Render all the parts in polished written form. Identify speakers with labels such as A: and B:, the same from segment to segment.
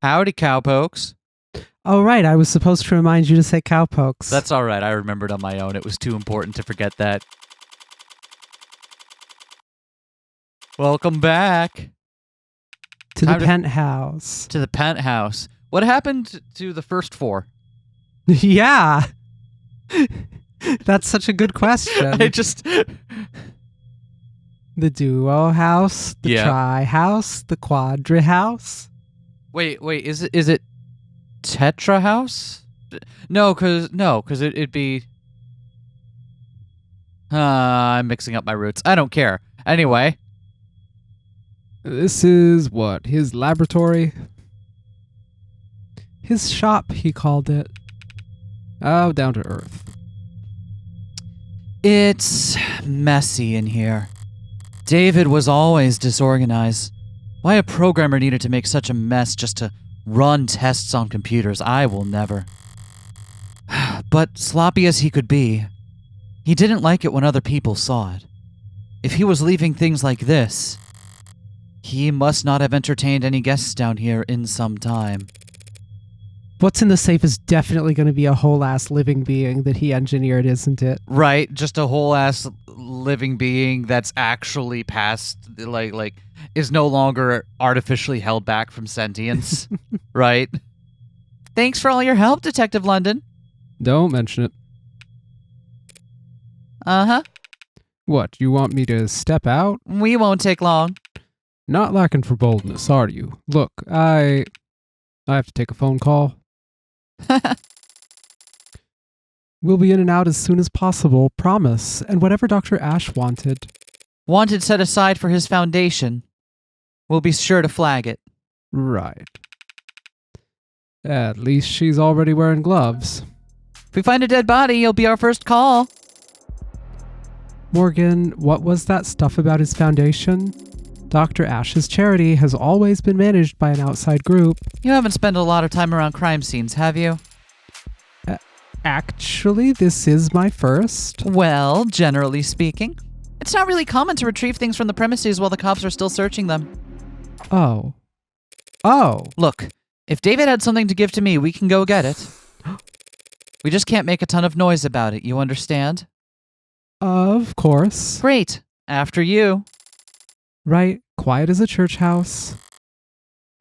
A: Howdy, cowpokes.
B: Oh, right. I was supposed to remind you to say cowpokes.
A: That's all right. I remembered on my own. It was too important to forget that. Welcome back.
B: To the penthouse.
A: To the penthouse. What happened to the first 4?
B: Yeah. That's such a good question. The duo house, the tri house, the quadri house.
A: Wait, is it Tetra house? No, cause it'd be. I'm mixing up my roots. I don't care. Anyway,
B: this is what, his laboratory, his shop. He called it. Oh, down to earth.
A: It's messy in here. David was always disorganized. Why a programmer needed to make such a mess just to run tests on computers, I will never. But sloppy as he could be, he didn't like it when other people saw it. If he was leaving things like this, he must not have entertained any guests down here in some time.
B: What's in the safe is definitely going to be a whole-ass living being that he engineered, isn't it?
A: Right, just a whole-ass living being that's actually past, like is no longer artificially held back from sentience, right? Thanks for all your help, Detective London.
B: Don't mention it.
A: Uh-huh.
B: What, you want me to step out?
A: We won't take long.
B: Not lacking for boldness, are you? Look, I have to take a phone call. We'll be in and out as soon as possible, promise. And whatever Dr. Ash wanted.
A: Wanted set aside for his foundation. We'll be sure to flag it.
B: Right. At least she's already wearing gloves.
A: If we find a dead body, you'll be our first call.
B: Morgan, what was that stuff about his foundation? Dr. Ash's charity has always been managed by an outside group.
A: You haven't spent a lot of time around crime scenes, have you?
B: Actually, this is my first.
A: Well, generally speaking, it's not really common to retrieve things from the premises while the cops are still searching them.
B: Oh.
A: Look, if David had something to give to me, we can go get it. We just can't make a ton of noise about it, you understand?
B: Of course.
A: Great. After you.
B: Right, quiet as a church house.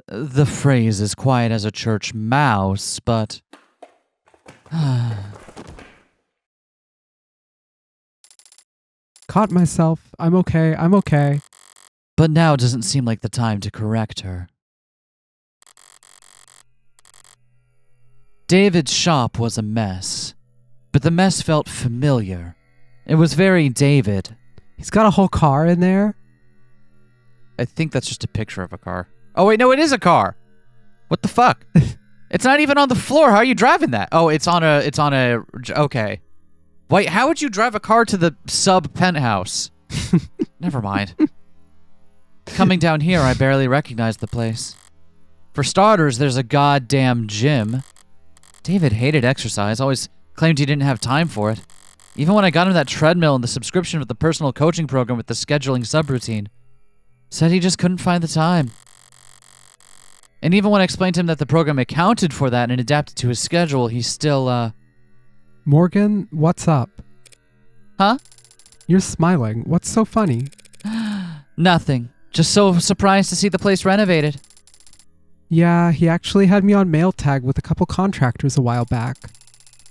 A: The phrase is quiet as a church mouse, but...
B: Caught myself. I'm okay.
A: But now doesn't seem like the time to correct her. David's shop was a mess, but the mess felt familiar. It was very David.
B: He's got a whole car in there?
A: I think that's just a picture of a car. Oh, wait, no, it is a car. What the fuck? It's not even on the floor. How are you driving that? Oh, it's on a, okay. Wait, how would you drive a car to the sub-penthouse? Never mind. Coming down here, I barely recognized the place. For starters, there's a goddamn gym. David hated exercise, always claimed he didn't have time for it. Even when I got him that treadmill and the subscription with the personal coaching program with the scheduling subroutine. Said he just couldn't find the time. And even when I explained to him that the program accounted for that and adapted to his schedule, he still,
B: Morgan, what's up?
A: Huh?
B: You're smiling. What's so funny?
A: Nothing. Just so surprised to see the place renovated.
B: Yeah, he actually had me on mail tag with a couple contractors a while back.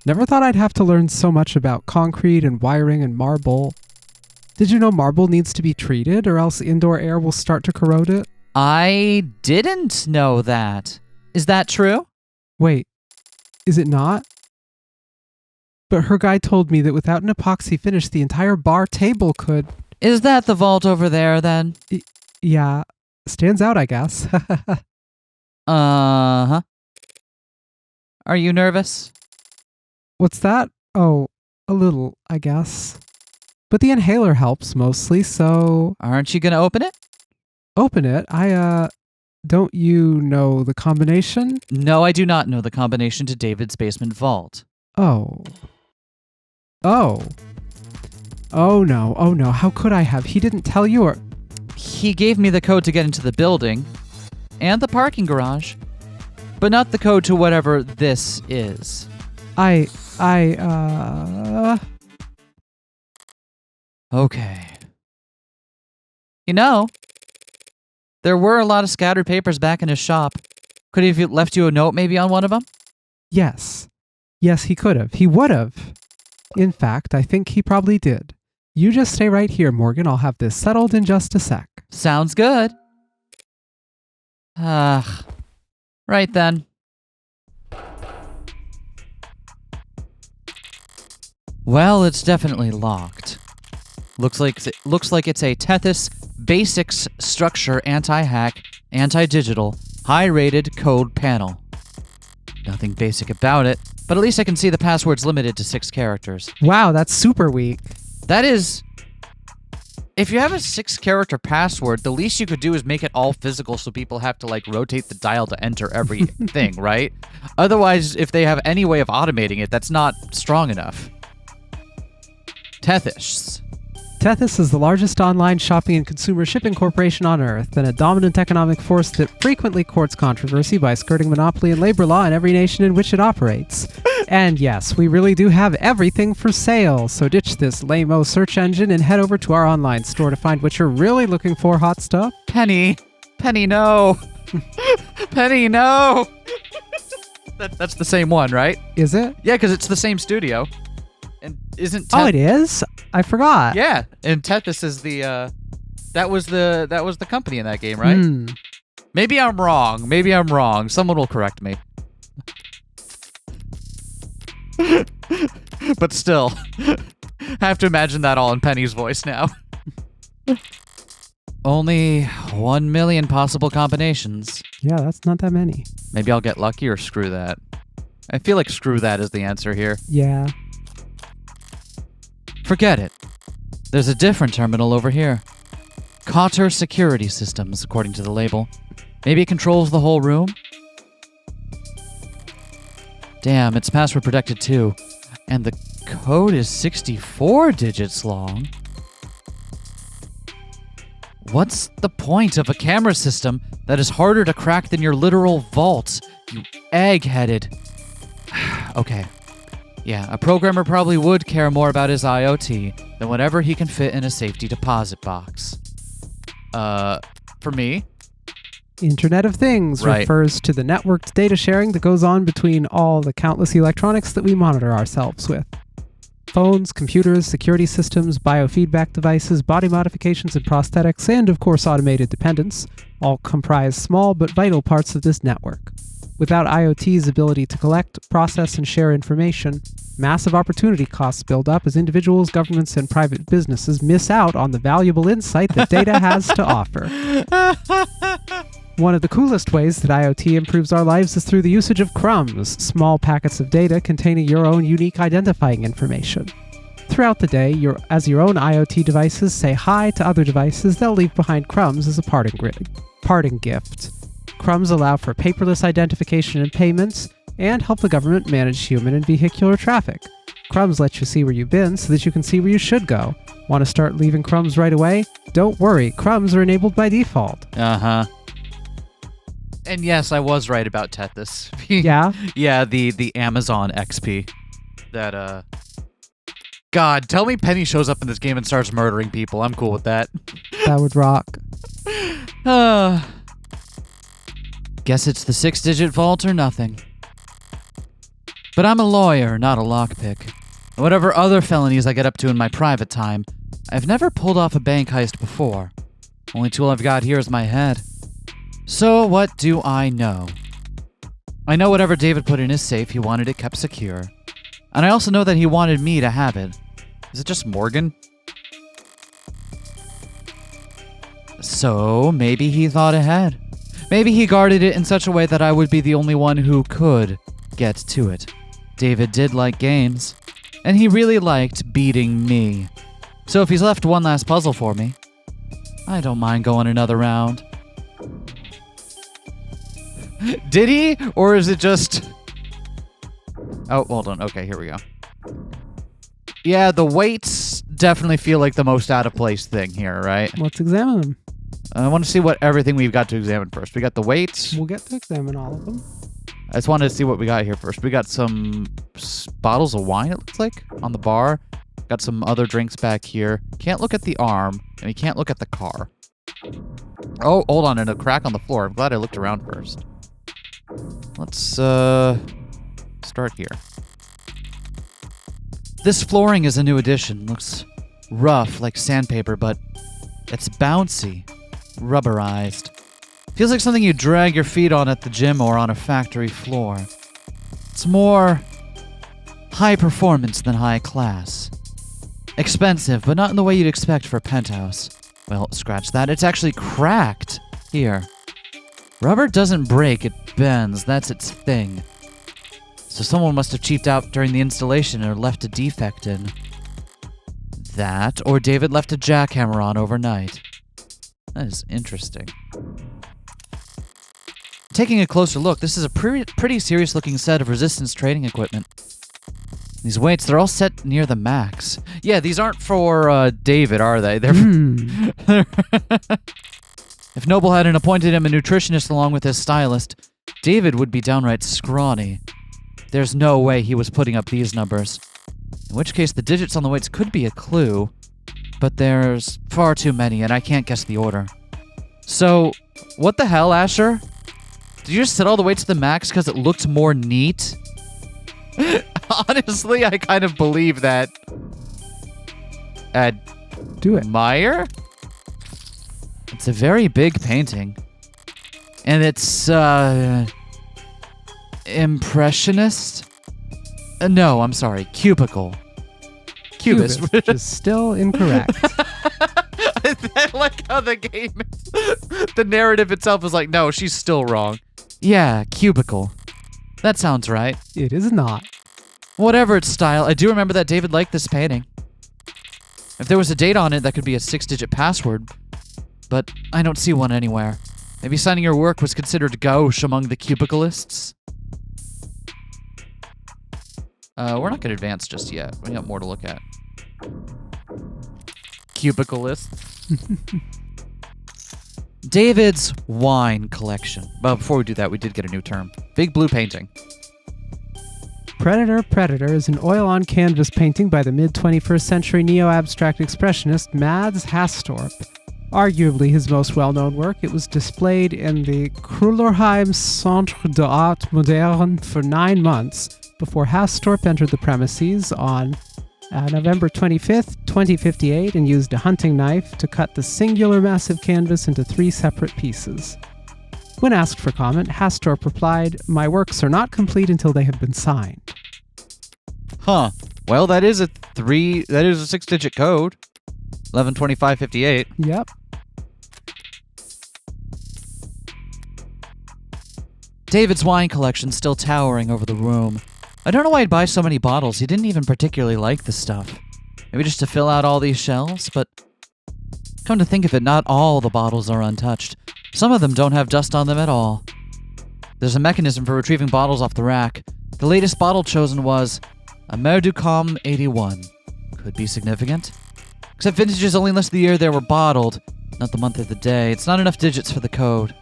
B: Never thought I'd have to learn so much about concrete and wiring and marble. Did you know marble needs to be treated or else indoor air will start to corrode it?
A: I didn't know that. Is that true?
B: Wait, is it not? But her guy told me that without an epoxy finish, the entire bar table could...
A: Is that the vault over there, then?
B: Yeah, stands out, I guess.
A: Uh-huh. Are you nervous?
B: What's that? Oh, a little, I guess. But the inhaler helps mostly, so...
A: Aren't you gonna open it?
B: Open it? Don't you know the combination?
A: No, I do not know the combination to David's basement vault.
B: Oh. Oh no, how could I have? He didn't tell you or...
A: He gave me the code to get into the building. And the parking garage. but not the code to whatever this is. Okay. You know, there were a lot of scattered papers back in his shop. Could he have left you a note maybe on one of them?
B: Yes. Yes, he could have. He would have. In fact, I think he probably did. You just stay right here, Morgan. I'll have this settled in just a sec.
A: Sounds good. Right then. Well, it's definitely locked. Looks like it's a Tethys Basics Structure Anti-Hack, Anti-Digital, High-Rated Code Panel. Nothing basic about it, but at least I can see the password's limited to 6 characters.
B: Wow, that's super weak.
A: That is... If you have a 6-character password, the least you could do is make it all physical so people have to, like, rotate the dial to enter everything, right? Otherwise, if they have any way of automating it, that's not strong enough. Tethys.
B: Tethys is the largest online shopping and consumer shipping corporation on Earth, and a dominant economic force that frequently courts controversy by skirting monopoly and labor law in every nation in which it operates. And yes, we really do have everything for sale, so ditch this lame-o search engine and head over to our online store to find what you're really looking for, hot stuff.
A: Penny, no. Penny, no. That's the same one, right?
B: Is it?
A: Yeah, because it's the same studio. And isn't
B: Oh, it is? I forgot.
A: Yeah, and Tethys is the that was the company in that game, right? Maybe I'm wrong. Someone will correct me. But still, have to imagine that all in Penny's voice now. Only 1 million possible combinations.
B: Yeah, that's not that many.
A: Maybe I'll get lucky or screw that. I feel like screw that is the answer here.
B: Yeah.
A: Forget it. There's a different terminal over here. Cotter Security Systems, according to the label. Maybe it controls the whole room? Damn, it's password protected too. And the code is 64 digits long. What's the point of a camera system that is harder to crack than your literal vault, you egg-headed... Okay. Yeah, a programmer probably would care more about his IoT than whatever he can fit in a safety deposit box. For me?
B: Internet of Things refers to the networked data sharing that goes on between all the countless electronics that we monitor ourselves with. Phones, computers, security systems, biofeedback devices, body modifications and prosthetics, and of course automated dependents, all comprise small but vital parts of this network. Without IoT's ability to collect, process, and share information, massive opportunity costs build up as individuals, governments, and private businesses miss out on the valuable insight that data has to offer. One of the coolest ways that IoT improves our lives is through the usage of crumbs, small packets of data containing your own unique identifying information. Throughout the day, as your own IoT devices say hi to other devices, they'll leave behind crumbs as a parting gift. Crumbs allow for paperless identification and payments, and help the government manage human and vehicular traffic. Crumbs let you see where you've been so that you can see where you should go. Want to start leaving crumbs right away? Don't worry, crumbs are enabled by default.
A: Uh-huh. And yes, I was right about Tethys.
B: Yeah?
A: Yeah, the Amazon XP. That, God, tell me Penny shows up in this game and starts murdering people. I'm cool with that.
B: That would rock.
A: Guess it's the 6-digit vault or nothing. But I'm a lawyer, not a lockpick. Whatever other felonies I get up to in my private time, I've never pulled off a bank heist before. Only tool I've got here is my head. So what do I know? I know whatever David put in his safe, he wanted it kept secure. And I also know that he wanted me to have it. Is it just Morgan? So maybe he thought ahead. Maybe he guarded it in such a way that I would be the only one who could get to it. David did like games, and he really liked beating me. So if he's left one last puzzle for me, I don't mind going another round. Did he? Or is it just... Oh, hold on. Okay, here we go. Yeah, the weights definitely feel like the most out of place thing here, right?
B: Let's examine them.
A: I want to see what everything we've got to examine first. We got the weights.
B: We'll get to examine all of them.
A: I just wanted to see what we got here first. We got some bottles of wine, it looks like, on the bar. Got some other drinks back here. Can't look at the arm, and we can't look at the car. Oh, hold on, and a crack on the floor. I'm glad I looked around first. Let's start here. This flooring is a new addition. Looks rough like sandpaper, but it's bouncy, rubberized. Feels like something you drag your feet on at the gym or on a factory floor. It's more high performance than high class. Expensive, but not in the way you'd expect for a penthouse. Well, scratch that. It's actually cracked. Here. Rubber doesn't break, it bends. That's its thing. So someone must have cheaped out during the installation or left a defect in. That, or David left a jackhammer on overnight. That is interesting. Taking a closer look, this is a pretty serious-looking set of resistance training equipment. These weights, they're all set near the max. Yeah, these aren't for David, are they? They're If Noble hadn't appointed him a nutritionist along with his stylist, David would be downright scrawny. There's no way he was putting up these numbers. In which case, the digits on the weights could be a clue, but there's far too many, and I can't guess the order. So, what the hell, Asher? Did you just set all the weights to the max because it looked more neat? Honestly, I kind of believe that.
B: Do it.
A: Meyer? It's a very big painting. And it's, impressionist? No, I'm sorry, cubicle. Cubist.
B: Which is still incorrect.
A: I like how the game is. The narrative itself is like, no, she's still wrong. Yeah, cubicle. That sounds right.
B: It is not.
A: Whatever its style, I do remember that David liked this painting. If there was a date on it, that could be a 6-digit password. But I don't see one anywhere. Maybe signing your work was considered gauche among the cubicleists. We're not going to advance just yet. We got more to look at. Cubicleists. David's wine collection. But before we do that, we did get a new term. Big blue painting.
B: Predator is an oil-on-canvas painting by the mid-21st century neo-abstract expressionist Mads Hastorp. Arguably his most well-known work, it was displayed in the Krullerheim Centre d'Art Moderne for 9 months before Hastorp entered the premises on November 25th, 2058, and used a hunting knife to cut the singular massive canvas into 3 separate pieces. When asked for comment, Hastorp replied, "My works are not complete until they have been signed."
A: Huh. Well, that is a 6-digit code. 112558.
B: Yep.
A: David's wine collection still towering over the room. I don't know why he'd buy so many bottles. He didn't even particularly like the stuff. Maybe just to fill out all these shelves, but come to think of it, not all the bottles are untouched. Some of them don't have dust on them at all. There's a mechanism for retrieving bottles off the rack. The latest bottle chosen was a Merducom 81. Could be significant. Except vintages only list the year they were bottled, not the month of the day. It's not enough digits for the code.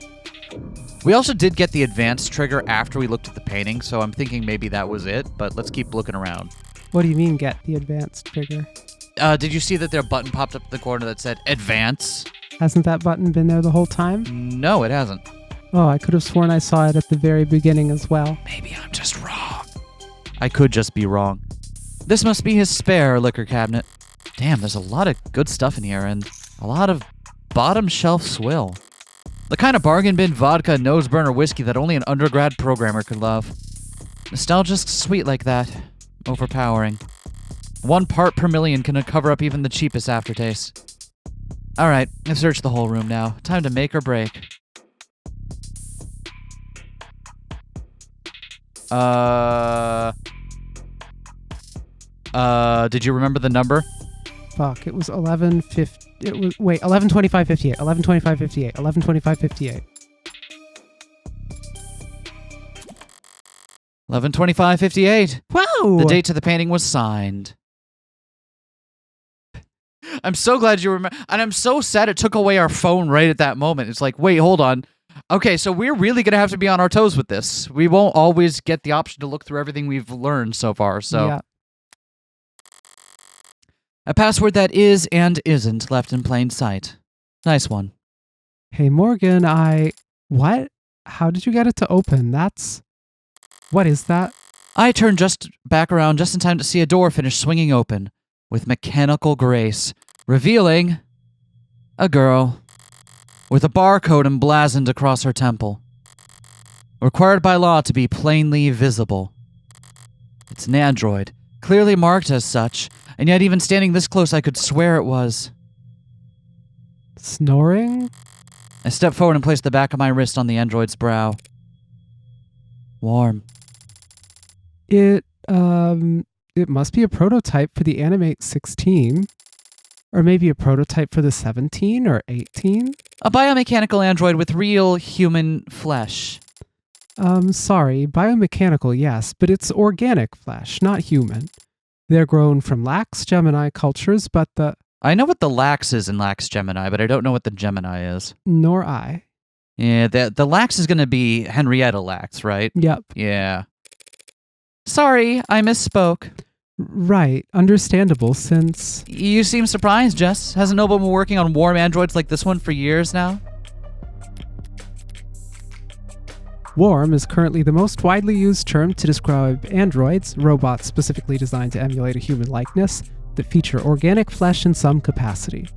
A: We also did get the advanced trigger after we looked at the painting, so I'm thinking maybe that was it, but let's keep looking around.
B: What do you mean, get the advanced trigger?
A: Did you see that their button popped up in the corner that said advance?
B: Hasn't that button been there the whole time?
A: No, it hasn't.
B: Oh, I could have sworn I saw it at the very beginning as well.
A: Maybe I'm just wrong. I could just be wrong. This must be his spare liquor cabinet. Damn, there's a lot of good stuff in here, and a lot of bottom shelf swill. The kind of bargain bin vodka nose burner whiskey that only an undergrad programmer could love. Nostalgic sweet like that. Overpowering. 1 part per million can cover up even the cheapest aftertaste. Alright, I've searched the whole room now. Time to make or break. Did you remember the number?
B: Fuck, it was 11:50. It was 11:25:58. 11:25:58. 11:25:58.
A: 11/25/58.
B: Wow!
A: The date to the painting was signed. I'm so glad you remember, and I'm so sad it took away our phone right at that moment. It's like, wait, hold on. Okay, so we're really going to have to be on our toes with this. We won't always get the option to look through everything we've learned so far, so...
B: Yeah.
A: A password that is and isn't left in plain sight. Nice one.
B: Hey, Morgan, What? How did you get it to open? What is that?
A: I turned just back around just in time to see a door finish swinging open, with mechanical grace, revealing a girl with a barcode emblazoned across her temple. Required by law to be plainly visible. It's an android, clearly marked as such, and yet even standing this close I could swear it was.
B: Snoring?
A: I stepped forward and placed the back of my wrist on the android's brow. Warm.
B: It must be a prototype for the Animate 16. Or maybe a prototype for the 17 or 18?
A: A biomechanical android with real human flesh.
B: Sorry, biomechanical, yes, but it's organic flesh, not human. They're grown from lax Gemini cultures, but
A: I know what the lax is in lax Gemini, but I don't know what the Gemini is.
B: Nor I.
A: Yeah, the lax is going to be Henrietta Lax, right?
B: Yep.
A: Yeah. Sorry, I misspoke.
B: Right, understandable since...
A: You seem surprised, Jess. Hasn't Noble been working on warm androids like this one for years now?
B: Warm is currently the most widely used term to describe androids, robots specifically designed to emulate a human likeness, that feature organic flesh in some capacity.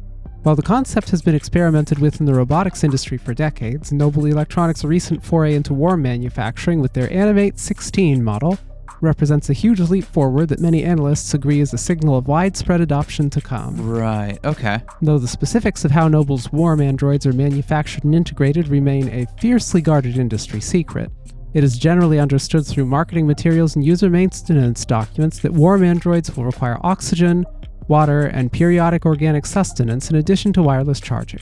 B: While the concept has been experimented with in the robotics industry for decades, Noble Electronics' recent foray into warm manufacturing with their Animate 16 model represents a huge leap forward that many analysts agree is a signal of widespread adoption to come.
A: Right, okay.
B: Though the specifics of how Noble's warm androids are manufactured and integrated remain a fiercely guarded industry secret, it is generally understood through marketing materials and user maintenance documents that warm androids will require oxygen, water, and periodic organic sustenance in addition to wireless charging.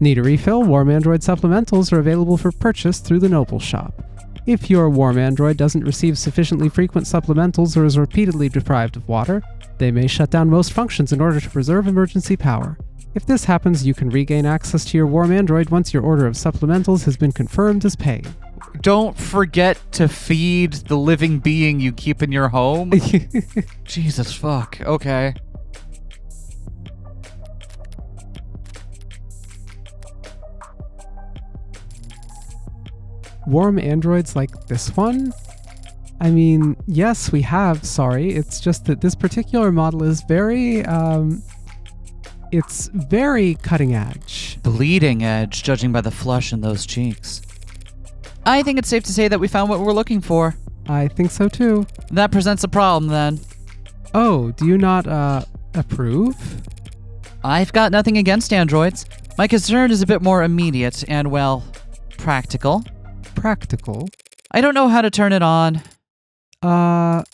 B: Need a refill? Warm Android supplementals are available for purchase through the Noble shop. If your warm android doesn't receive sufficiently frequent supplementals or is repeatedly deprived of water, they may shut down most functions in order to preserve emergency power. If this happens, you can regain access to your warm android once your order of supplementals has been confirmed as paid.
A: Don't forget to feed the living being you keep in your home. Jesus fuck. Okay.
B: Warm androids like this one? I mean, yes, we have, sorry. It's just that this particular model is very, it's very cutting edge.
A: Bleeding edge, judging by the flush in those cheeks. I think it's safe to say that we found what we're looking for.
B: I think so too.
A: That presents a problem then.
B: Oh, do you not, approve?
A: I've got nothing against androids. My concern is a bit more immediate and, well, practical.
B: Practical?
A: I don't know how to turn it on.
B: Do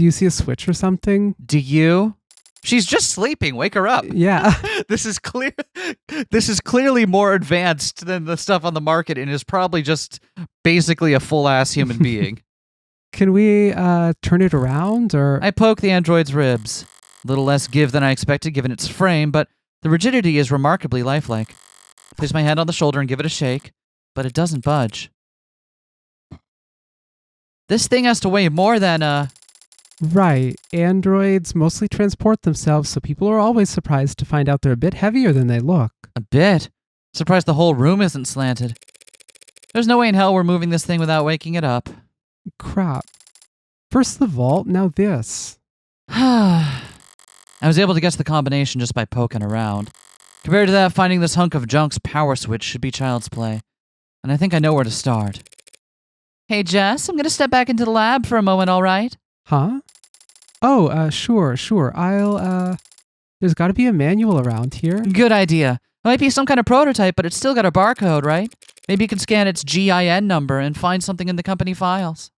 B: you see a switch or something?
A: Do you? She's just sleeping. Wake her up.
B: Yeah.
A: This is clearly more advanced than the stuff on the market and is probably just basically a full-ass human being.
B: Can we, turn it around, or...?
A: I poke the android's ribs. A little less give than I expected given its frame, but the rigidity is remarkably lifelike. Place my hand on the shoulder and give it a shake, but it doesn't budge. This thing has to weigh more than,
B: Right. Androids mostly transport themselves, so people are always surprised to find out they're a bit heavier than they look.
A: A bit. Surprised the whole room isn't slanted. There's no way in hell we're moving this thing without waking it up.
B: Crap. First the vault, now this.
A: I was able to guess the combination just by poking around. Compared to that, finding this hunk of junk's power switch should be child's play. And I think I know where to start. Hey, Jess, I'm gonna step back into the lab for a moment, all right?
B: Huh? Oh, sure. There's gotta be a manual around here.
A: Good idea. It might be some kind of prototype, but it's still got a barcode, right? Maybe you can scan its GIN number and find something in the company files.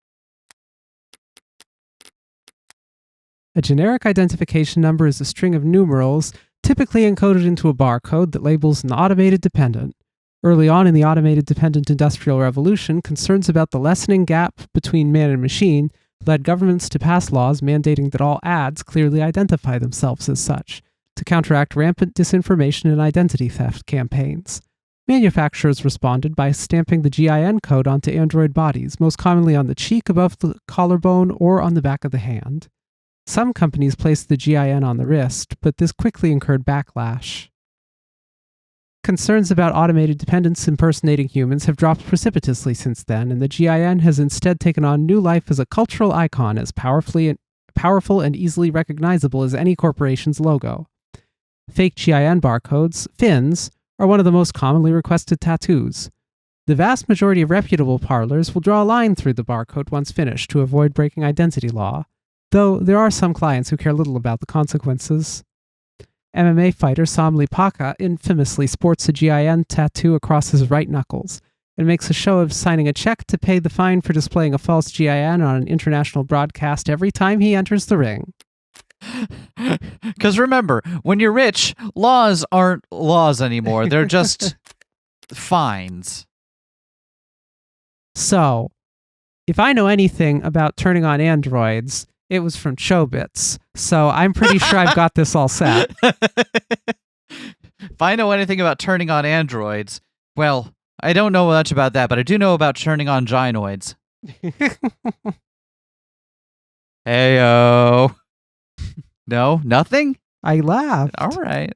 B: A generic identification number is a string of numerals, typically encoded into a barcode that labels an automated dependent. Early on in the automated dependent industrial revolution, concerns about the lessening gap between man and machine led governments to pass laws mandating that all ads clearly identify themselves as such, to counteract rampant disinformation and identity theft campaigns. Manufacturers responded by stamping the GIN code onto android bodies, most commonly on the cheek above the collarbone or on the back of the hand. Some companies placed the GIN on the wrist, but this quickly incurred backlash. Concerns about automated dependents impersonating humans have dropped precipitously since then, and the GIN has instead taken on new life as a cultural icon as powerful and easily recognizable as any corporation's logo. Fake GIN barcodes, fins, are one of the most commonly requested tattoos. The vast majority of reputable parlors will draw a line through the barcode once finished to avoid breaking identity law, though there are some clients who care little about the consequences. MMA fighter Samli Paka infamously sports a GIN tattoo across his right knuckles and makes a show of signing a check to pay the fine for displaying a false GIN on an international broadcast every time he enters the ring.
A: Because remember, when you're rich, laws aren't laws anymore. They're just fines.
B: So, if I know anything about turning on androids, it was from Chobits. So I'm pretty sure I've got this all set.
A: If I know anything about turning on androids, well, I don't know much about that, but I do know about turning on gynoids. Heyo. No, nothing?
B: I laughed.
A: All right.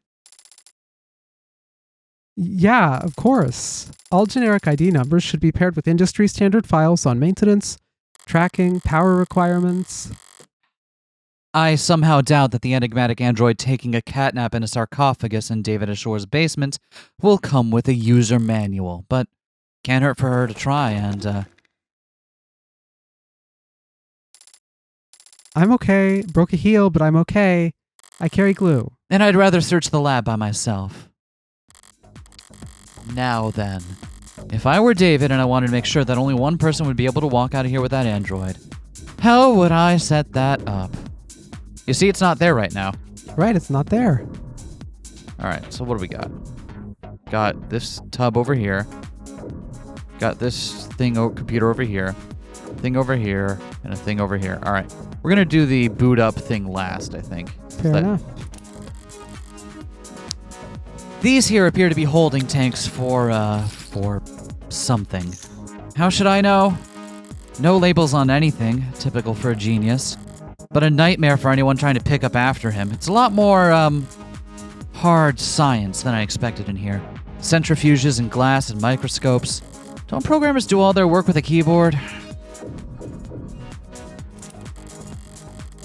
B: Yeah, of course. All generic ID numbers should be paired with industry standard files on maintenance, tracking, power requirements.
A: I somehow doubt that the enigmatic android taking a catnap in a sarcophagus in David Ashore's basement will come with a user manual, but can't hurt for her to try, and,
B: I'm okay. Broke a heel, but I'm okay. I carry glue.
A: And I'd rather search the lab by myself. Now then, if I were David and I wanted to make sure that only one person would be able to walk out of here with that android, how would I set that up? You see, it's not there right now.
B: Right, it's not there.
A: All right, so what do we got? Got this tub over here. Got this thing, computer over here. Thing over here, and a thing over here. All right, we're going to do the boot up thing last, I think.
B: Fair enough.
A: These here appear to be holding tanks for something. How should I know? No labels on anything, typical for a genius. But a nightmare for anyone trying to pick up after him. It's a lot more, hard science than I expected in here. Centrifuges and glass and microscopes. Don't programmers do all their work with a keyboard?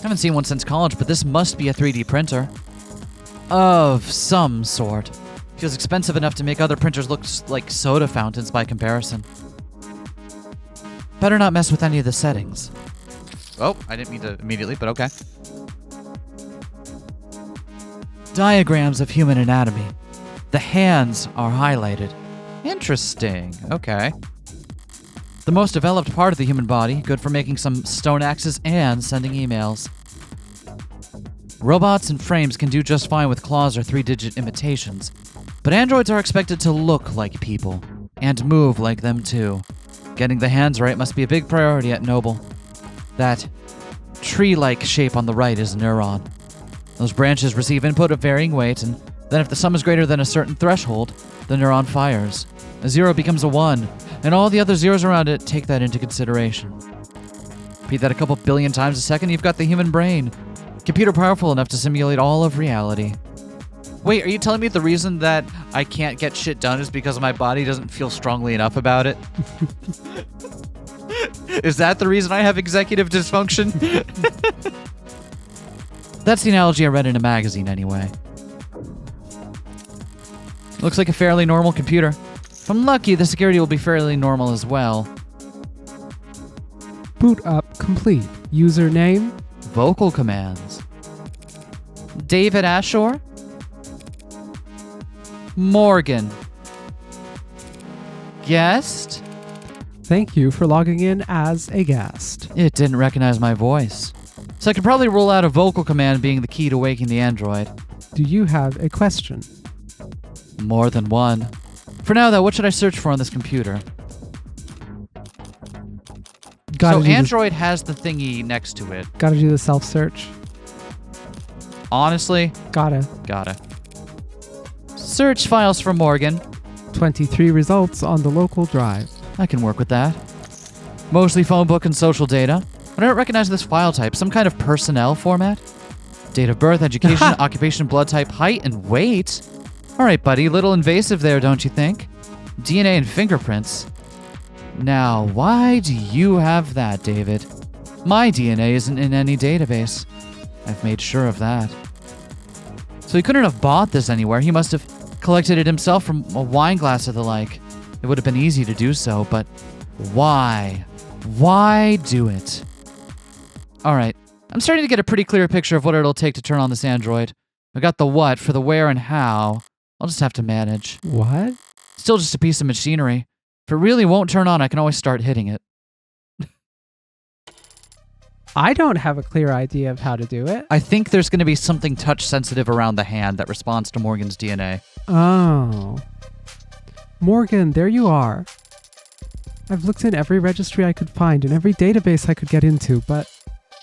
A: Haven't seen one since college, but this must be a 3D printer. Of some sort. Feels expensive enough to make other printers look like soda fountains by comparison. Better not mess with any of the settings. Oh, I didn't mean to immediately, but okay. Diagrams of human anatomy. The hands are highlighted. Interesting. Okay. The most developed part of the human body, good for making some stone axes and sending emails. Robots and frames can do just fine with claws or 3-digit imitations, but androids are expected to look like people, and move like them too. Getting the hands right must be a big priority at Noble. That tree-like shape on the right is a neuron. Those branches receive input of varying weight, and then if the sum is greater than a certain threshold, the neuron fires. A 0 becomes a 1, and all the other zeros around it take that into consideration. Repeat that a couple billion times a second, you've got the human brain. Computer powerful enough to simulate all of reality. Wait, are you telling me the reason that I can't get shit done is because my body doesn't feel strongly enough about it? Is that the reason I have executive dysfunction? That's the analogy I read in a magazine anyway. Looks like a fairly normal computer. If I'm lucky, the security will be fairly normal as well.
B: Boot up complete. Username?
A: Vocal commands. David Ashore? Morgan. Guest?
B: Thank you for logging in as a guest.
A: It didn't recognize my voice. So I could probably rule out a vocal command being the key to waking the android.
B: Do you have a question?
A: More than one. For now, though, what should I search for on this computer? So Android has the thingy next to it.
B: Gotta do the self-search.
A: Honestly?
B: Gotta.
A: Search files for Morgan.
B: 23 results on the local drive.
A: I can work with that. Mostly phone book and social data. But I don't recognize this file type. Some kind of personnel format? Date of birth, education, occupation, blood type, height, and weight? Alright, buddy. Little invasive there, don't you think? DNA and fingerprints. Now, why do you have that, David? My DNA isn't in any database. I've made sure of that. So he couldn't have bought this anywhere. He must have collected it himself from a wine glass or the like. It would have been easy to do so, but why? Why do it? Alright, I'm starting to get a pretty clear picture of what it'll take to turn on this android. I got the what for the where and how. I'll just have to manage.
B: What?
A: Still just a piece of machinery. If it really won't turn on, I can always start hitting it.
B: I don't have a clear idea of how to do it.
A: I think there's going to be something touch-sensitive around the hand that responds to Morgan's DNA.
B: Oh. Morgan, there you are. I've looked in every registry I could find and every database I could get into, but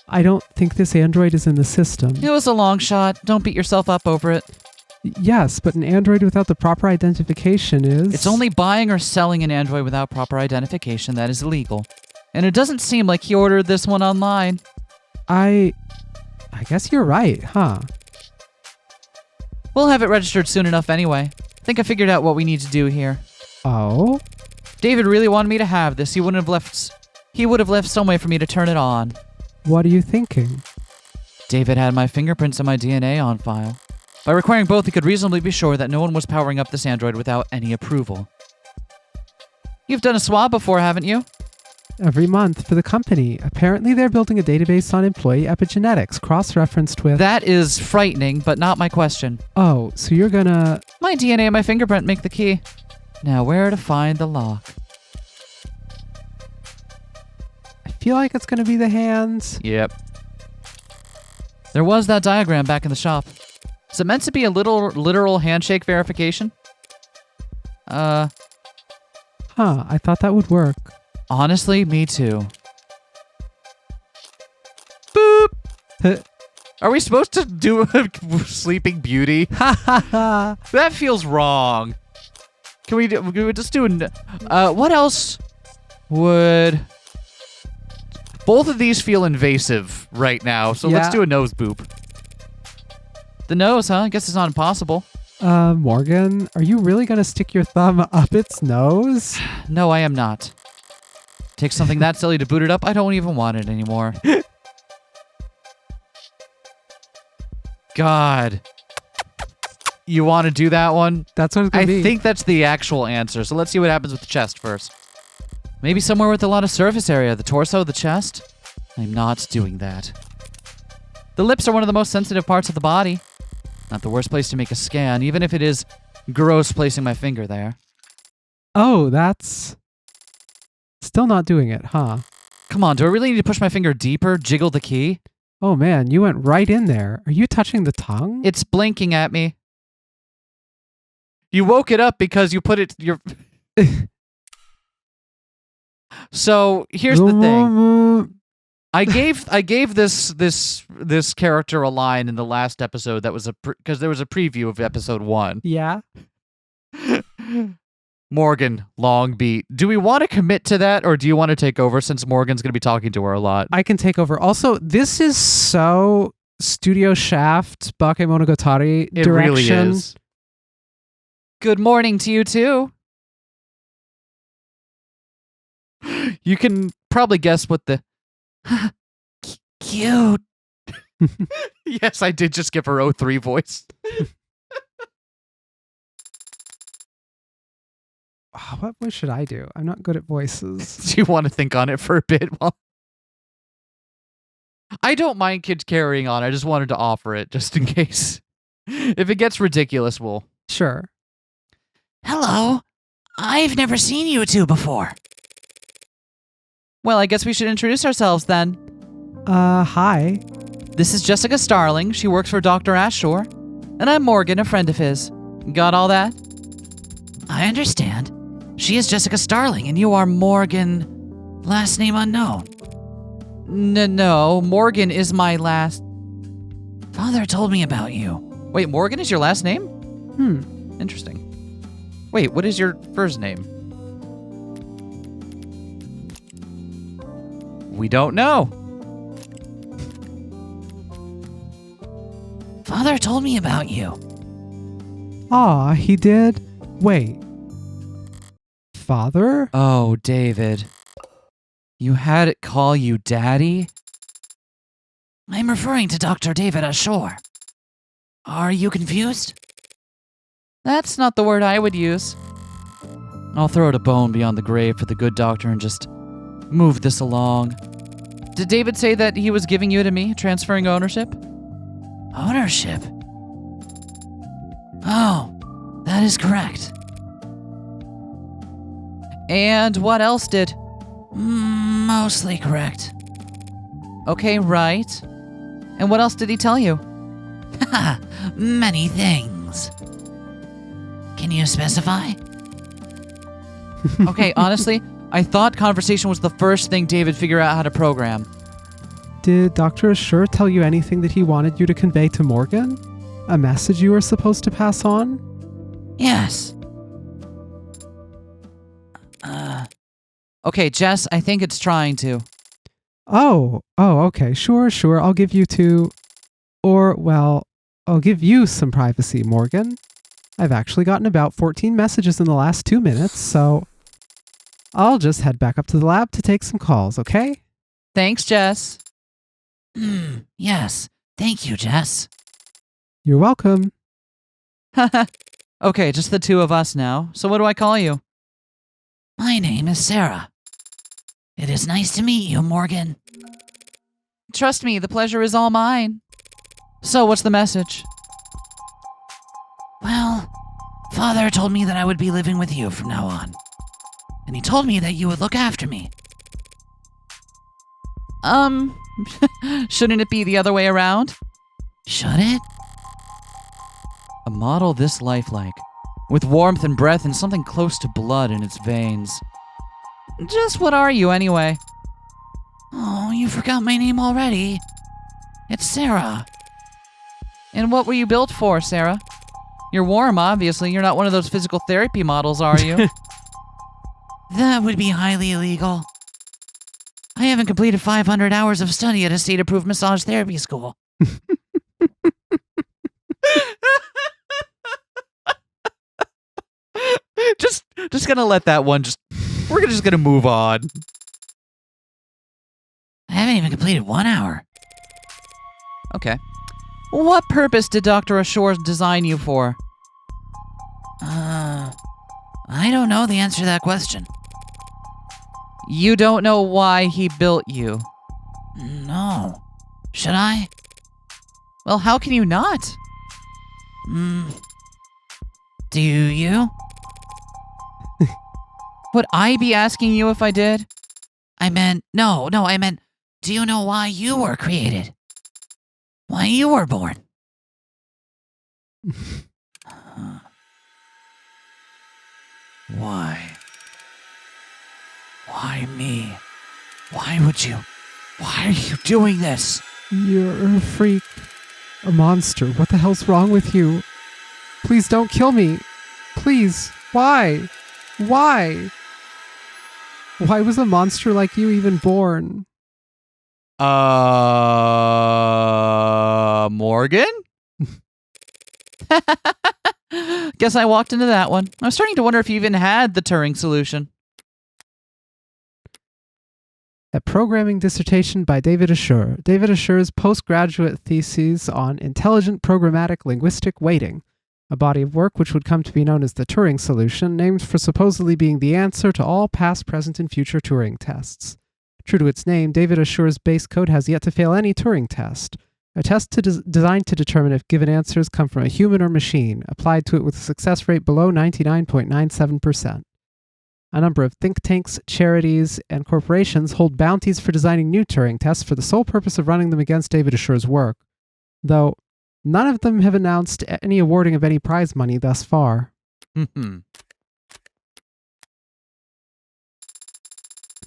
B: I don't think this android is in the system.
A: It was a long shot. Don't beat yourself up over it.
B: Yes, but an android without the proper identification is...
A: It's only buying or selling an android without proper identification that is illegal. And it doesn't seem like he ordered this one online.
B: I guess you're right, huh?
A: We'll have it registered soon enough anyway. I think I figured out what we need to do here.
B: Oh?
A: David really wanted me to have this. He would have left some way for me to turn it on.
B: What are you thinking?
A: David had my fingerprints and my DNA on file. By requiring both, he could reasonably be sure that no one was powering up this android without any approval. You've done a swab before, haven't you?
B: Every month for the company. Apparently they're building a database on employee epigenetics, cross-referenced with...
A: That is frightening, but not my question.
B: Oh, so you're gonna...
A: My DNA and my fingerprint make the key. Now, where to find the lock?
B: I feel like it's gonna be the hands.
A: Yep. There was that diagram back in the shop. Is it meant to be a literal handshake verification?
B: Huh, I thought that would work.
A: Honestly, me too. Boop! Are we supposed to do a Sleeping Beauty? That feels wrong. Can we just do what else would... Both of these feel invasive right now, so let's do a nose boop. The nose, huh? I guess it's not impossible.
B: Morgan, are you really gonna stick your thumb up its nose?
A: No, I am not. Takes something that silly to boot it up, I don't even want it anymore. God. You want to do that one?
B: That's what it's gonna be.
A: I think that's the actual answer, so let's see what happens with the chest first. Maybe somewhere with a lot of surface area. The torso, the chest? I'm not doing that. The lips are one of the most sensitive parts of the body. Not the worst place to make a scan, even if it is gross placing my finger there.
B: Oh, that's... Still not doing it, huh?
A: Come on, do I really need to push my finger deeper? Jiggle the key?
B: Oh man, you went right in there. Are you touching the tongue?
A: It's blinking at me. You woke it up because you put it... So, here's the thing. I gave this character a line in the last episode that was because there was a preview of episode 1.
B: Yeah.
A: Morgan, long beat. Do we want to commit to that, or do you want to take over since Morgan's going to be talking to her a lot?
B: I can take over. Also, this is so Studio Shaft, Bakemonogatari direction.
A: It really is. Good morning to you too. You can probably guess what the... Cute. Yes, I did just give her 03 voice.
B: What voice should I do? I'm not good at voices.
A: Do you want to think on it for a bit? Well, I don't mind kids carrying on. I just wanted to offer it just in case. If it gets ridiculous, we'll...
B: Sure.
A: Hello. I've never seen you two before. Well, I guess we should introduce ourselves then.
B: Hi.
A: This is Jessica Starling. She works for Dr. Ashore. And I'm Morgan, a friend of his. Got all that? I understand. She is Jessica Starling, and you are Morgan... Last name unknown. No, Morgan is my last... Father told me about you. Wait, Morgan is your last name?
B: Hmm.
A: Interesting. Wait, what is your first name? We don't know.
C: Father told me about you.
B: Aw, he did? Wait. Father?
A: Oh, David. You had it call you Daddy?
C: I'm referring to Dr. David Ashore. Are you confused?
A: That's not the word I would use. I'll throw out a bone beyond the grave for the good doctor and just move this along. Did David say that he was giving you to me, transferring ownership?
C: Ownership? Oh, that is correct.
A: And what else did?
C: Mostly correct.
A: Okay, right. And what else did he tell you?
C: Many things. Can you specify?
A: Okay, honestly, I thought conversation was the first thing David figured out how to program.
B: Did Dr. Ashur tell you anything that he wanted you to convey to Morgan? A message you were supposed to pass on?
C: Yes.
A: Okay, Jess, I think it's trying to.
B: Oh, okay, sure, I'll give you I'll give you some privacy, Morgan. I've actually gotten about 14 messages in the last 2 minutes, so I'll just head back up to the lab to take some calls, okay?
A: Thanks, Jess.
C: Yes. Thank you, Jess.
B: You're welcome.
A: Okay, just the two of us now. So what do I call you?
C: My name is Sarah. It is nice to meet you, Morgan.
A: Trust me, the pleasure is all mine. So what's the message?
C: Well, Father told me that I would be living with you from now on. And he told me that you would look after me.
A: Shouldn't it be the other way around?
C: Should it?
A: A model this lifelike, with warmth and breath and something close to blood in its veins. Just what are you, anyway?
C: Oh, you forgot my name already. It's Sarah.
A: And what were you built for, Sarah? You're warm, obviously. You're not one of those physical therapy models, are you?
C: That would be highly illegal. I haven't completed 500 hours of study at a state-approved massage therapy school.
A: Just gonna let that one we're just gonna move on.
C: I haven't even completed 1 hour.
A: Okay. What purpose did Dr. Ashore design you for?
C: I don't know the answer to that question.
A: You don't know why he built you.
C: No. Should I?
A: Well, how can you not?
C: Do you?
A: Would I be asking you if I did?
C: I meant, do you know why you were created? Why you were born? Why? Why me? Why are you doing this?
B: You're a freak. A monster. What the hell's wrong with you? Please don't kill me. Please. Why? Why? Why was a monster like you even born?
A: Morgan? Guess I walked into that one. I'm starting to wonder if you even had the Turing solution.
B: A programming dissertation by David Ashur. David Ashur's postgraduate thesis on intelligent programmatic linguistic weighting, a body of work which would come to be known as the Turing solution, named for supposedly being the answer to all past, present, and future Turing tests. True to its name, David Ashur's base code has yet to fail any Turing test, a test designed to determine if given answers come from a human or machine, applied to it with a success rate below 99.97%. A number of think tanks, charities, and corporations hold bounties for designing new Turing tests for the sole purpose of running them against David Ashur's work, though none of them have announced any awarding of any prize money thus far.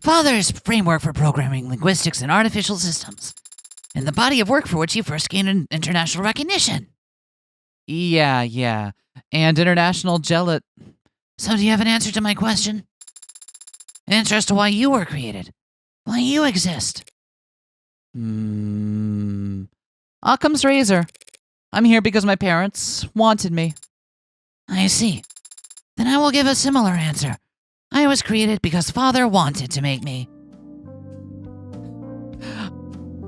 C: Father's framework for programming linguistics and artificial systems, and the body of work for which he first gained international recognition.
A: Yeah. And international
C: So do you have an answer to my question? An answer as to why you were created? Why you exist?
A: Occam's razor. I'm here because my parents wanted me.
C: I see. Then I will give a similar answer. I was created because Father wanted to make me.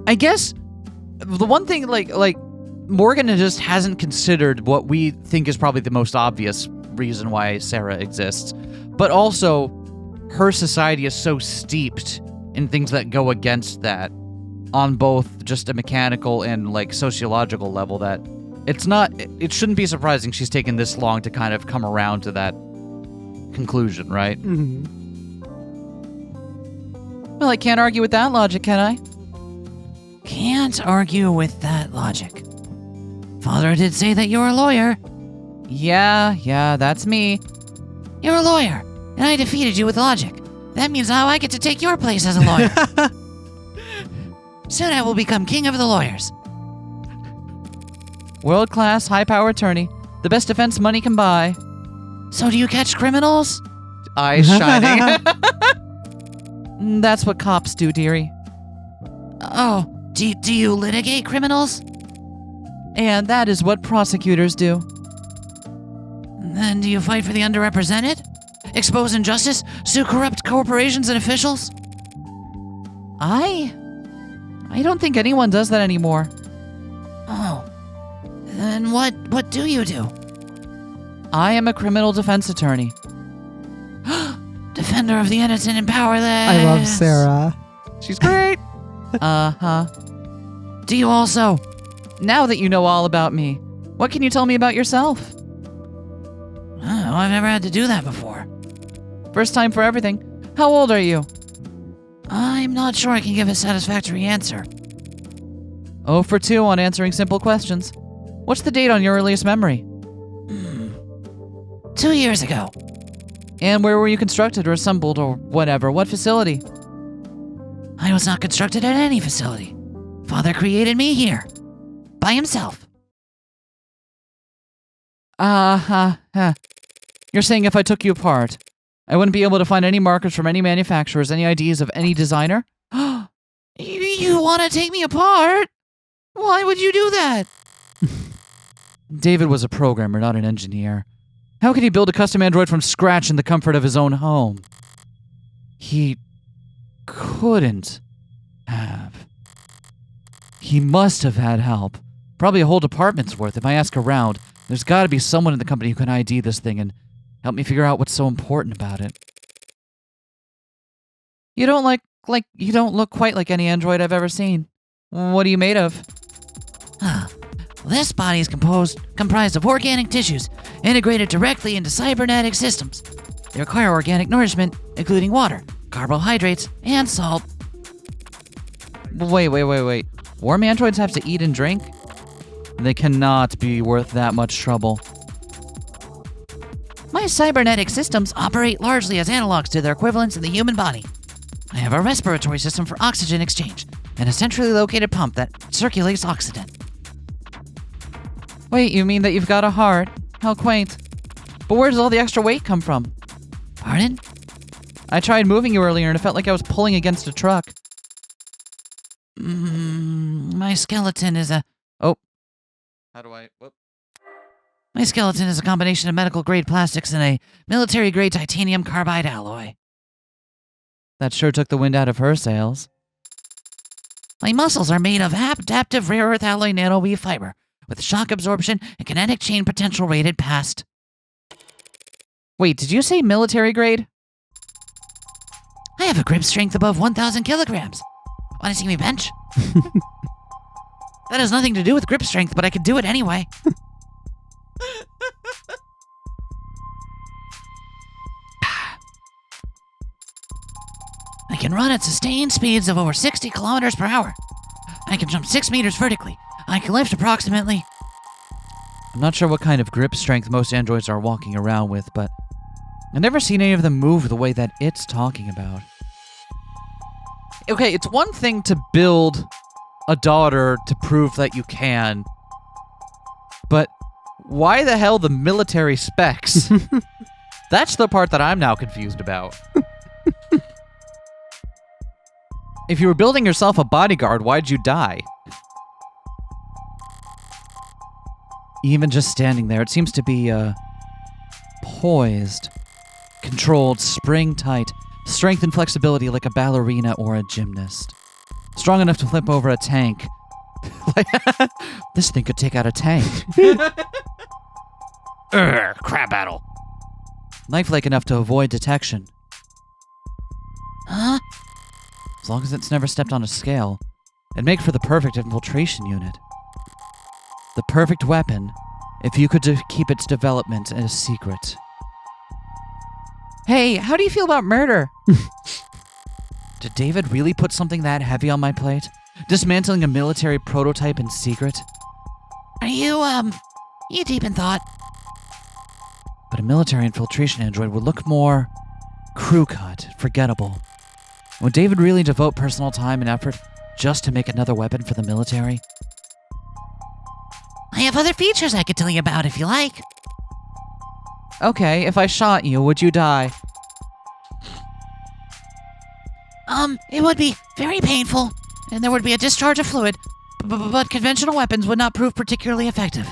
A: I guess the one thing, like Morgan just hasn't considered what we think is probably the most obvious reason why Sarah exists, but also her society is so steeped in things that go against that on both just a mechanical and like sociological level that it shouldn't be surprising she's taken this long to kind of come around to that conclusion, right? Well, I can't argue with that logic, can I?
C: Can't argue with that logic. Father did say that you're a lawyer.
A: Yeah, that's me.
C: You're a lawyer, and I defeated you with logic. That means now I get to take your place as a lawyer. Soon I will become king of the lawyers.
A: World-class, high-power attorney. The best defense money can buy.
C: So do you catch criminals?
A: Eyes shining. That's what cops do, dearie.
C: Oh, do you litigate criminals?
A: And that is what prosecutors do.
C: Then do you fight for the underrepresented? Expose injustice? Sue corrupt corporations and officials?
A: I don't think anyone does that anymore.
C: Oh. Then what do you do?
A: I am a criminal defense attorney.
C: Defender of the innocent and powerless.
B: I love Sarah.
A: She's great. Uh-huh.
C: Do you also?
A: Now that you know all about me, what can you tell me about yourself?
C: Oh, I've never had to do that before.
A: First time for everything. How old are you?
C: I'm not sure I can give a satisfactory answer.
A: 0 for 2 on answering simple questions. What's the date on your earliest memory?
C: 2 years ago.
A: And where were you constructed or assembled or whatever? What facility?
C: I was not constructed at any facility. Father created me here. By himself.
A: You're saying if I took you apart, I wouldn't be able to find any markers from any manufacturers, any ideas of any designer?
C: You want to take me apart? Why would you do that?
A: David was a programmer, not an engineer. How could he build a custom android from scratch in the comfort of his own home? He couldn't have. He must have had help. Probably a whole department's worth. If I ask around, there's got to be someone in the company who can ID this thing and help me figure out what's so important about it. You don't you don't look quite like any android I've ever seen. What are you made of?
C: This body is comprised of organic tissues integrated directly into cybernetic systems. They require organic nourishment, including water, carbohydrates, and salt.
A: Wait. Warm androids have to eat and drink? They cannot be worth that much trouble.
C: My cybernetic systems operate largely as analogs to their equivalents in the human body. I have a respiratory system for oxygen exchange and a centrally located pump that circulates oxygen.
A: Wait, you mean that you've got a heart? How quaint. But where does all the extra weight come from?
C: Pardon?
A: I tried moving you earlier and it felt like I was pulling against a truck.
C: My skeleton is a...
A: Oh. How do I... Whoop.
C: My skeleton is a combination of medical-grade plastics and a military-grade titanium carbide alloy.
A: That sure took the wind out of her sails.
C: My muscles are made of adaptive rare earth alloy nanoweave fiber with shock absorption and kinetic chain potential rated past.
A: Wait, did you say military grade?
C: I have a grip strength above 1,000 kilograms. Want to see me bench? That has nothing to do with grip strength, but I could do it anyway. I can run at sustained speeds of over 60 kilometers per hour. I can jump 6 meters vertically. I can lift approximately...
A: I'm not sure what kind of grip strength most androids are walking around with, but I've never seen any of them move the way that it's talking about. Okay, it's one thing to build a daughter to prove that you can, but why the hell the military specs? That's the part that I'm now confused about. If you were building yourself a bodyguard, why'd you die? Even just standing there, it seems to be, poised, controlled, spring-tight, strength and flexibility like a ballerina or a gymnast. Strong enough to flip over a tank. This thing could take out a tank. Crap battle. Lifelike enough to avoid detection.
C: Huh?
A: As long as it's never stepped on a scale, it'd make for the perfect infiltration unit. The perfect weapon, if you could keep its development a secret. Hey, how do you feel about murder? Did David really put something that heavy on my plate? Dismantling a military prototype in secret?
C: Are you deep in thought?
A: But a military infiltration android would look more crew-cut, forgettable. Would David really devote personal time and effort just to make another weapon for the military?
C: I have other features I could tell you about if you like.
A: Okay, if I shot you, would you die?
C: It would be very painful, and there would be a discharge of fluid, but conventional weapons would not prove particularly effective.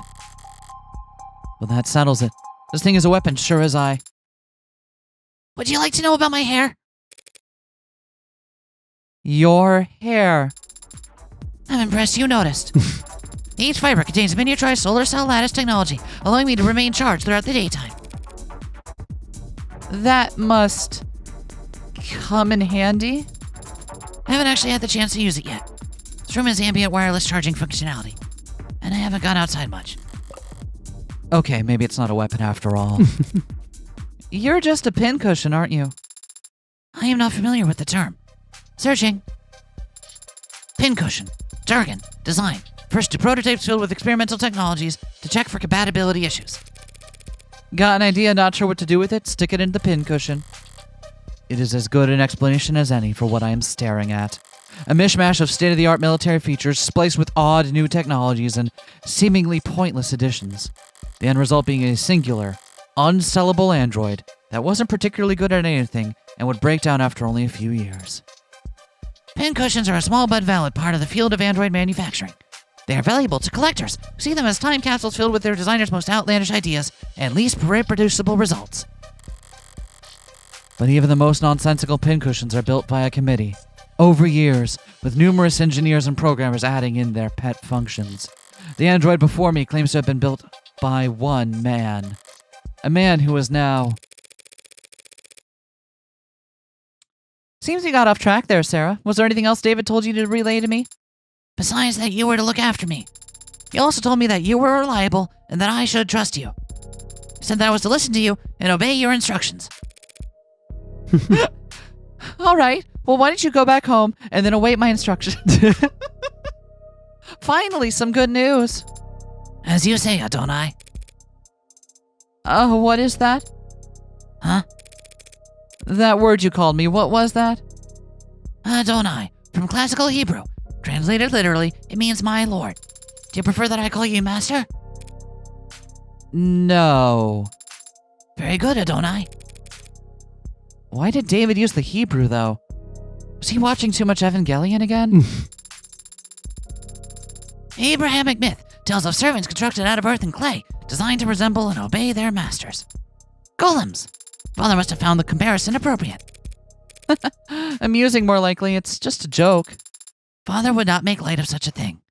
A: Well, that settles it. This thing is a weapon, sure as I.
C: Would you like to know about my hair?
A: Your hair.
C: I'm impressed you noticed. Each fiber contains miniaturized solar cell lattice technology, allowing me to remain charged throughout the daytime.
A: That must come in handy.
C: I haven't actually had the chance to use it yet. This room has ambient wireless charging functionality, and I haven't gone outside much.
A: Okay, maybe it's not a weapon after all. You're just a pincushion, aren't you?
C: I am not familiar with the term. Searching. Pincushion. Jargon. Design. First to prototypes filled with experimental technologies to check for compatibility issues.
A: Got an idea, not sure what to do with it? Stick it in the pincushion. It is as good an explanation as any for what I am staring at. A mishmash of state-of-the-art military features spliced with odd new technologies and seemingly pointless additions. The end result being a singular, unsellable android that wasn't particularly good at anything and would break down after only a few years.
C: Pincushions are a small but valid part of the field of android manufacturing. They are valuable to collectors who see them as time capsules filled with their designers' most outlandish ideas and least reproducible results.
A: But even the most nonsensical pincushions are built by a committee, over years, with numerous engineers and programmers adding in their pet functions. The android before me claims to have been built by one man. A man who is now... Seems you got off track there, Sarah. Was there anything else David told you to relay to me?
C: Besides that you were to look after me. He also told me that you were reliable and that I should trust you. He said that I was to listen to you and obey your instructions.
A: All right. Well, why don't you go back home and then await my instructions? Finally, some good news.
C: As you say, Adonai.
A: What is that?
C: Huh?
A: That word you called me, what was that?
C: Adonai, from classical Hebrew. Translated literally, it means my lord. Do you prefer that I call you master?
A: No.
C: Very good, Adonai.
A: Why did David use the Hebrew, though? Was he watching too much Evangelion again?
C: Abrahamic myth tells of servants constructed out of earth and clay, designed to resemble and obey their masters. Golems. Father must have found the comparison appropriate.
A: Amusing, more likely. It's just a joke.
C: Father would not make light of such a thing.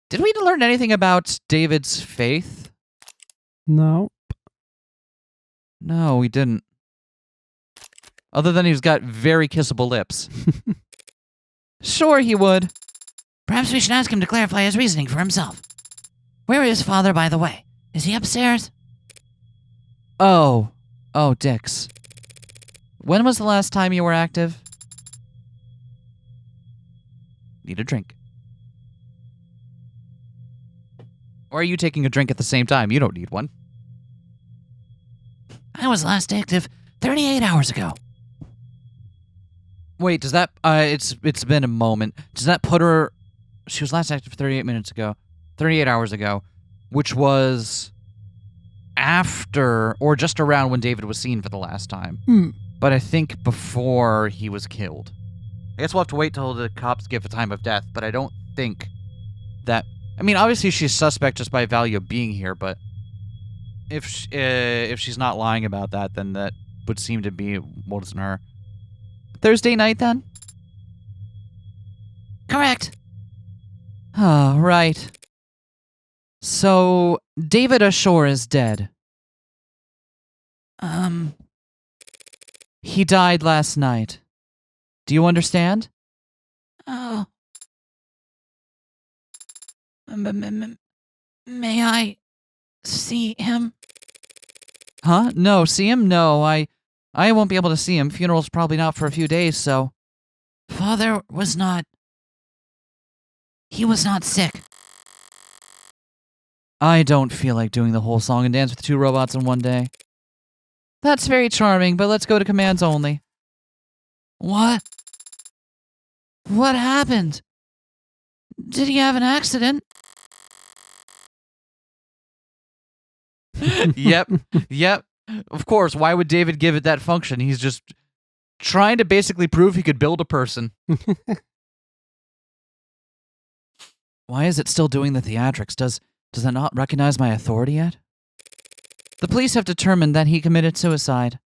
A: Did we learn anything about David's faith?
B: No.
A: No, we didn't. Other than he's got very kissable lips. Sure he would.
C: Perhaps we should ask him to clarify his reasoning for himself. Where is Father, by the way? Is he upstairs?
A: Oh, Dix. When was the last time you were active? Need a drink. Or are you taking a drink at the same time? You don't need one.
C: I was last active 38 hours ago.
A: Wait, does that... it's been a moment. Does that put her... She was last active 38 minutes ago. 38 hours ago. Which was... after or just around when David was seen for the last time. But I think before he was killed. I guess we'll have to wait till the cops give a time of death, but I don't think that... I mean, obviously she's suspect just by value of being here, but if she's not lying about that, then that would seem to be what is in her. Thursday night, then?
C: Correct.
A: Oh, right. So, David Ashore is dead. He died last night. Do you understand?
C: Oh. May I see him?
A: Huh? No, see him? No, I won't be able to see him. Funeral's probably not for a few days, so...
C: Father was not... He was not sick.
A: I don't feel like doing the whole song and dance with 2 robots in one day. That's very charming, but let's go to commands only.
C: What? What happened? Did he have an accident?
A: Yep. Of course, why would David give it that function? He's just trying to basically prove he could build a person. Why is it still doing the theatrics? Does it not recognize my authority yet? The police have determined that he committed suicide.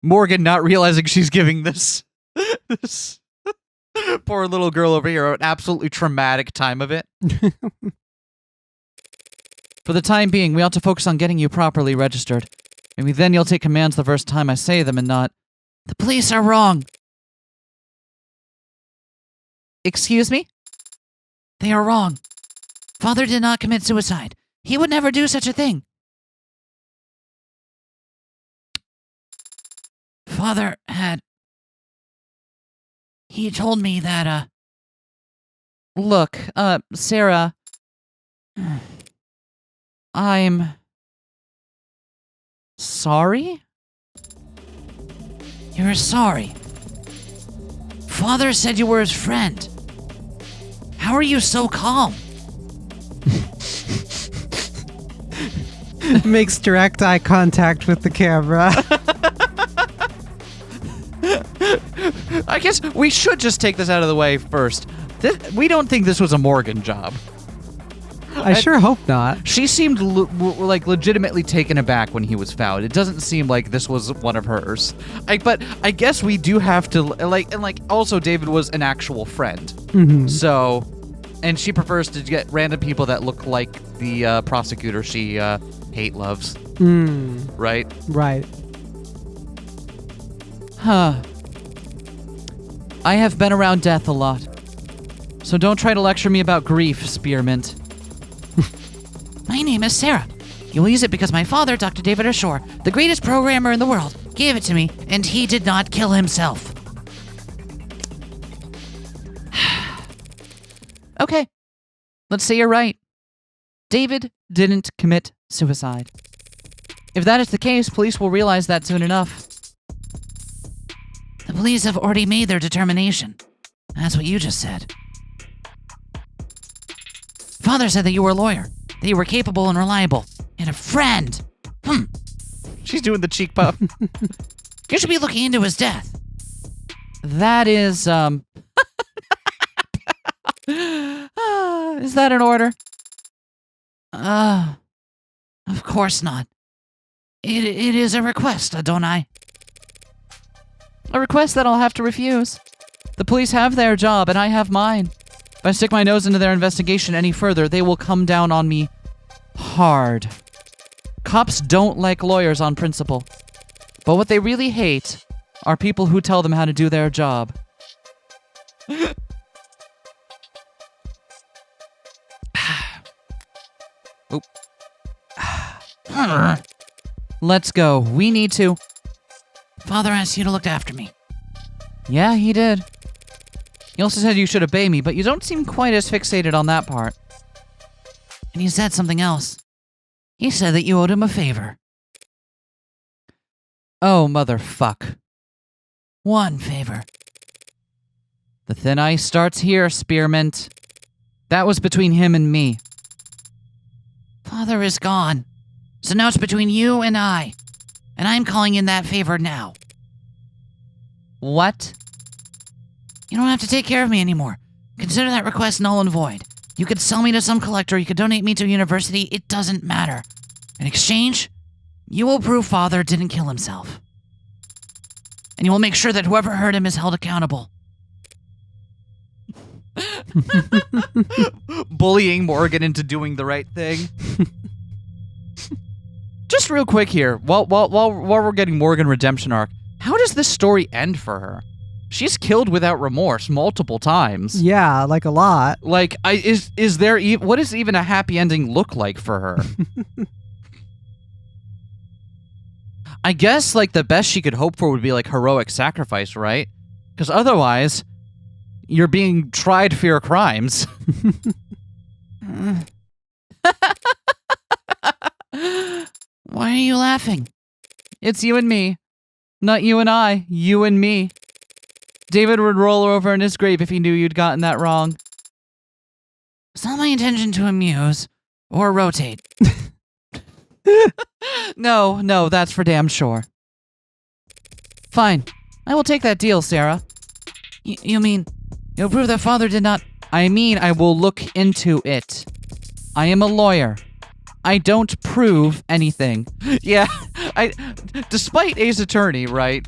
A: Morgan not realizing she's giving this poor little girl over here an absolutely traumatic time of it. For the time being, we ought to focus on getting you properly registered. Maybe then you'll take commands the first time I say them and not...
C: The police are wrong.
A: Excuse me?
C: They are wrong. Father did not commit suicide. He would never do such a thing. Father had... He told me that,
A: Look, Sarah... I'm... sorry?
C: You're sorry. Father said you were his friend. How are you so calm?
B: Makes direct eye contact with the camera.
A: I guess we should just take this out of the way first. We don't think this was a Morgan job.
B: I sure hope not.
A: She seemed like legitimately taken aback when he was found. It doesn't seem like this was one of hers. But I guess we do have to also David was an actual friend.
B: Mm-hmm.
A: So, and she prefers to get random people that look like the prosecutor she loves. Right?
B: Right.
A: Huh. I have been around death a lot. So don't try to lecture me about grief, Spearmint.
C: My name is Sarah. You will use it because my father, Dr. David Ashore, the greatest programmer in the world, gave it to me, and he did not kill himself.
A: Okay. Let's say you're right. David didn't commit suicide. If that is the case, police will realize that soon enough.
C: The police have already made their determination. That's what you just said. Father said that you were a lawyer, that you were capable and reliable, and a friend.
A: She's doing the cheek puff.
C: You should be looking into his death.
A: That is, is that an order?
C: Of course not. It is a request, Adonai.
A: A request that I'll have to refuse. The police have their job, and I have mine. If I stick my nose into their investigation any further, they will come down on me hard. Cops don't like lawyers on principle. But what they really hate are people who tell them how to do their job. Oop. Let's go. We need to...
C: Father asked you to look after me.
A: Yeah, he did. He also said you should obey me, but you don't seem quite as fixated on that part.
C: And he said something else. He said that you owed him a favor.
A: Oh, motherfuck.
C: One favor.
A: The thin ice starts here, Spearmint. That was between him and me.
C: Father is gone. So now it's between you and I. And I'm calling in that favor now.
A: What?
C: You don't have to take care of me anymore. Consider that request null and void. You could sell me to some collector, you could donate me to a university, it doesn't matter. In exchange, you will prove Father didn't kill himself. And you will make sure that whoever hurt him is held accountable.
A: Bullying Morgan into doing the right thing. Just real quick here, while we're getting Morgan redemption arc, how does this story end for her? She's killed without remorse multiple times.
B: Yeah, like a lot.
A: Like, is there what does even a happy ending look like for her? I guess like the best she could hope for would be like heroic sacrifice, right? Because otherwise, you're being tried for your crimes.
C: Why are you laughing?
A: It's you and me. Not you and I, you and me. David would roll over in his grave if he knew you'd gotten that wrong.
C: It's not my intention to amuse or rotate.
A: No, that's for damn sure. Fine. I will take that deal, Sarah.
C: You mean you'll prove that Father did not...
A: I mean, I will look into it. I am a lawyer. I don't prove anything. Yeah, despite Ace Attorney, right?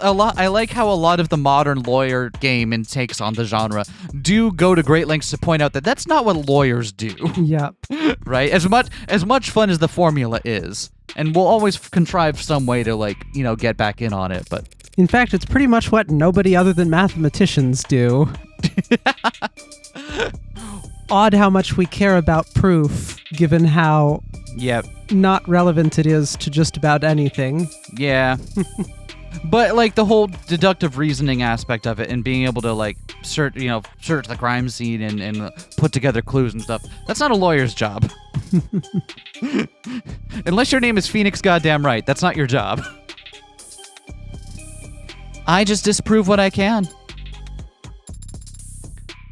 A: I like how a lot of the modern lawyer game and takes on the genre do go to great lengths to point out that that's not what lawyers do.
B: Yep.
A: Right? As much fun as the formula is, and we'll always contrive some way to like, get back in on it, but
B: In fact, it's pretty much what nobody other than mathematicians do. Odd how much we care about proof, given how not relevant it is to just about anything.
A: Yeah. But like the whole deductive reasoning aspect of it and being able to like search the crime scene and put together clues and stuff, that's not a lawyer's job. Unless your name is Phoenix Goddamn Right, that's not your job. I just disprove what I can.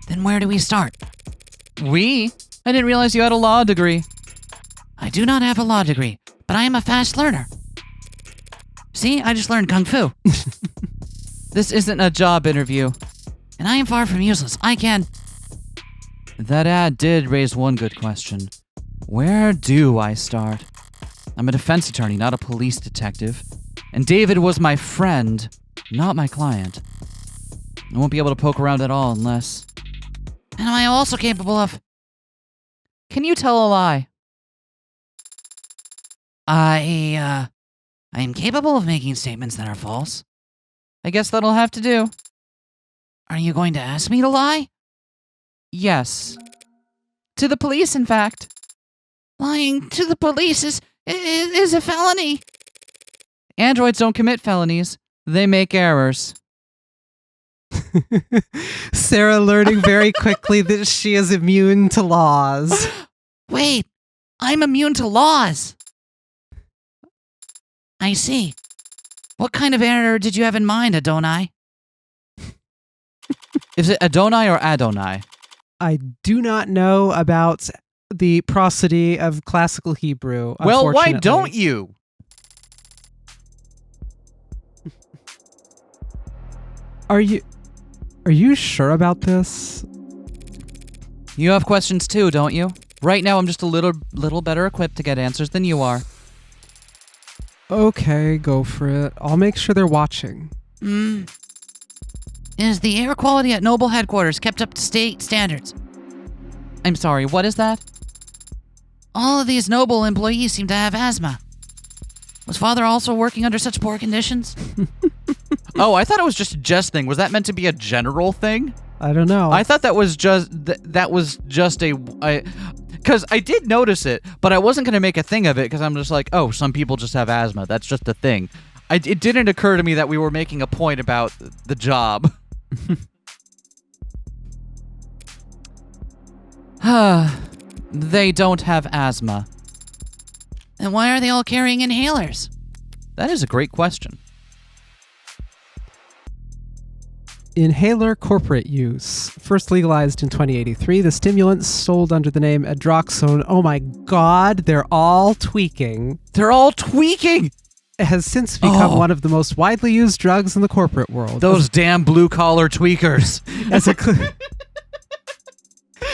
C: Then where do we start?
A: I didn't realize you had a law degree.
C: I do not have a law degree, but I am a fast learner. See, I just learned Kung Fu.
A: This isn't a job interview.
C: And I am far from useless. I can...
A: That ad did raise one good question. Where do I start? I'm a defense attorney, not a police detective. And David was my friend, not my client. I won't be able to poke around at all unless...
C: And am I also capable of...
A: Can you tell a lie?
C: I am capable of making statements that are false.
A: I guess that'll have to do.
C: Are you going to ask me to lie?
A: Yes. To the police, in fact.
C: Lying to the police is a felony.
A: Androids don't commit felonies. They make errors.
B: Sarah learning very quickly that she is immune to laws.
C: Wait, I'm immune to laws. I see. What kind of error did you have in mind, Adonai?
A: Is it Adonai or Adonai?
B: I do not know about the prosody of classical Hebrew.
A: Well, why don't you?
B: Are you sure about this?
A: You have questions too, don't you? Right now, I'm just a little better equipped to get answers than you are.
B: Okay, go for it. I'll make sure they're watching.
C: Is the air quality at Noble headquarters kept up to state standards?
A: I'm sorry, what is that?
C: All of these Noble employees seem to have asthma. Was Father also working under such poor conditions?
A: Oh, I thought it was just a jest thing. Was that meant to be a general thing?
B: I don't know.
A: I thought that was just because I did notice it, but I wasn't going to make a thing of it because I'm just like, oh, some people just have asthma. That's just a thing. It didn't occur to me that we were making a point about the job. They don't have asthma.
C: Then why are they all carrying inhalers?
A: That is a great question.
B: Inhaler corporate use. First legalized in 2083, the stimulant sold under the name Adroxone. Oh my god, they're all tweaking.
A: They're all tweaking.
B: It has since become one of the most widely used drugs in the corporate world.
A: Those damn blue-collar tweakers.
B: As a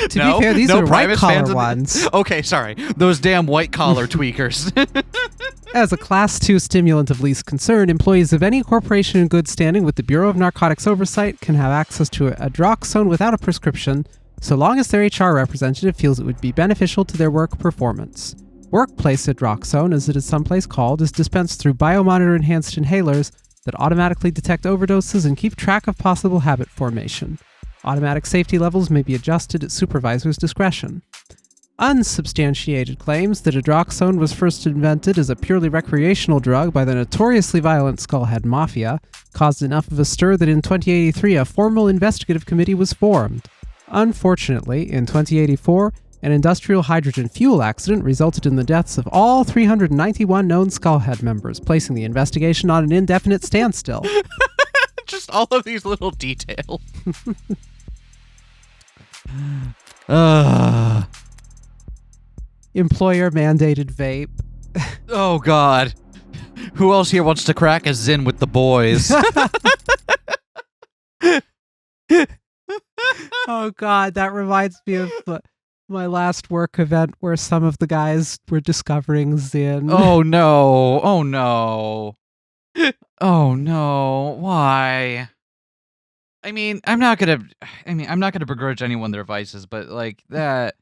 B: to be fair, these are white-collar ones.
A: Okay, sorry. Those damn white-collar tweakers.
B: As a Class 2 stimulant of least concern, employees of any corporation in good standing with the Bureau of Narcotics Oversight can have access to Adroxone without a prescription, so long as their HR representative feels it would be beneficial to their work performance. Workplace Adroxone, as it is someplace called, is dispensed through biomonitor-enhanced inhalers that automatically detect overdoses and keep track of possible habit formation. Automatic safety levels may be adjusted at supervisor's discretion. Unsubstantiated claims that Adroxone was first invented as a purely recreational drug by the notoriously violent Skullhead Mafia caused enough of a stir that in 2083 a formal investigative committee was formed. Unfortunately, in 2084, an industrial hydrogen fuel accident resulted in the deaths of all 391 known Skullhead members, placing the investigation on an indefinite standstill.
A: Just all of these little details.
B: Employer-mandated vape.
A: Oh, God. Who else here wants to crack a Zin with the boys?
B: Oh, God, that reminds me of my last work event where some of the guys were discovering Zin.
A: Oh, no. Oh, no. Oh, no. Why? I mean, I'm not gonna begrudge anyone their vices, but like that.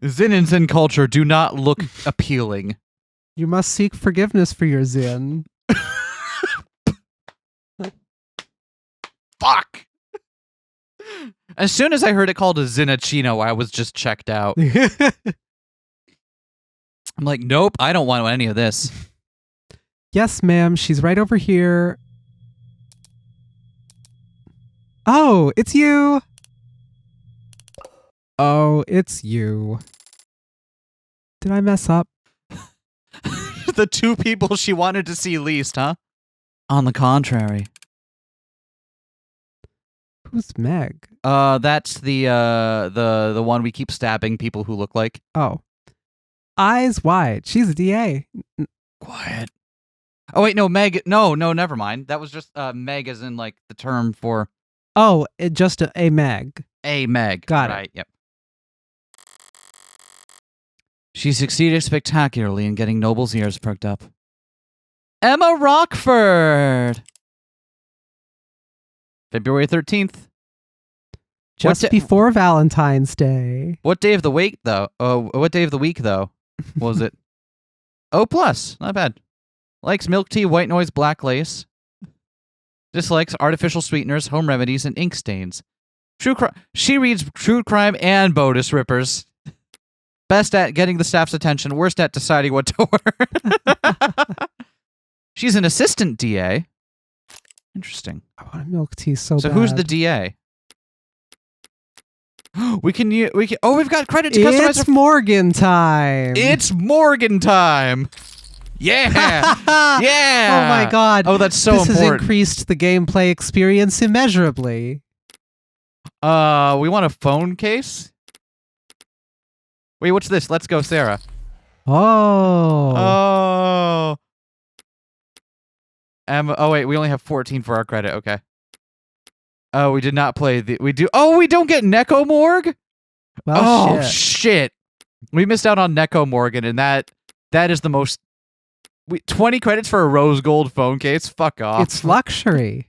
A: Zin and Zin culture do not look appealing.
B: You must seek forgiveness for your Zin.
A: Fuck! As soon as I heard it called a Zinachino, I was just checked out. I'm like, nope, I don't want any of this.
B: Yes, ma'am, she's right over here. Oh, it's you! Oh, it's you. Did I mess up?
A: The two people she wanted to see least, huh? On the contrary.
B: Who's Meg?
A: That's the one we keep stabbing people who look like.
B: Oh. Eyes wide. She's a DA.
A: Quiet. Oh, wait, no, Meg. No, never mind. That was just Meg as in, like, the term for...
B: Oh, just a Meg.
A: A Meg.
B: Got
A: it. Right, yep. She succeeded spectacularly in getting Noble's ears perked up. Emma Rockford! February 13th.
B: Just before Valentine's Day.
A: What day of the week, though? What day of the week, though, was it? O+. Not bad. Likes milk tea, white noise, black lace. Dislikes artificial sweeteners, home remedies, and ink stains. She reads true crime and Bodis Rippers. Best at getting the staff's attention, worst at deciding what to order. She's an assistant DA. Interesting.
B: I want milk tea so bad.
A: So who's the DA? We can. Oh, we've got credit to customize.
B: It's Morgan time.
A: It's Morgan time. Yeah. Yeah.
B: Oh my god.
A: Oh, that's so
B: important. This has increased the gameplay experience immeasurably.
A: We want a phone case? Wait, what's this? Let's go, Sarah.
B: Oh.
A: Oh. Oh wait, we only have 14 for our credit. Okay. Oh, we did not play the. We do. Oh, we don't get Necomorg.
B: Well,
A: shit. We missed out on Necomorgan, and that is the most. 20 credits for a rose gold phone case. Fuck off.
B: It's luxury.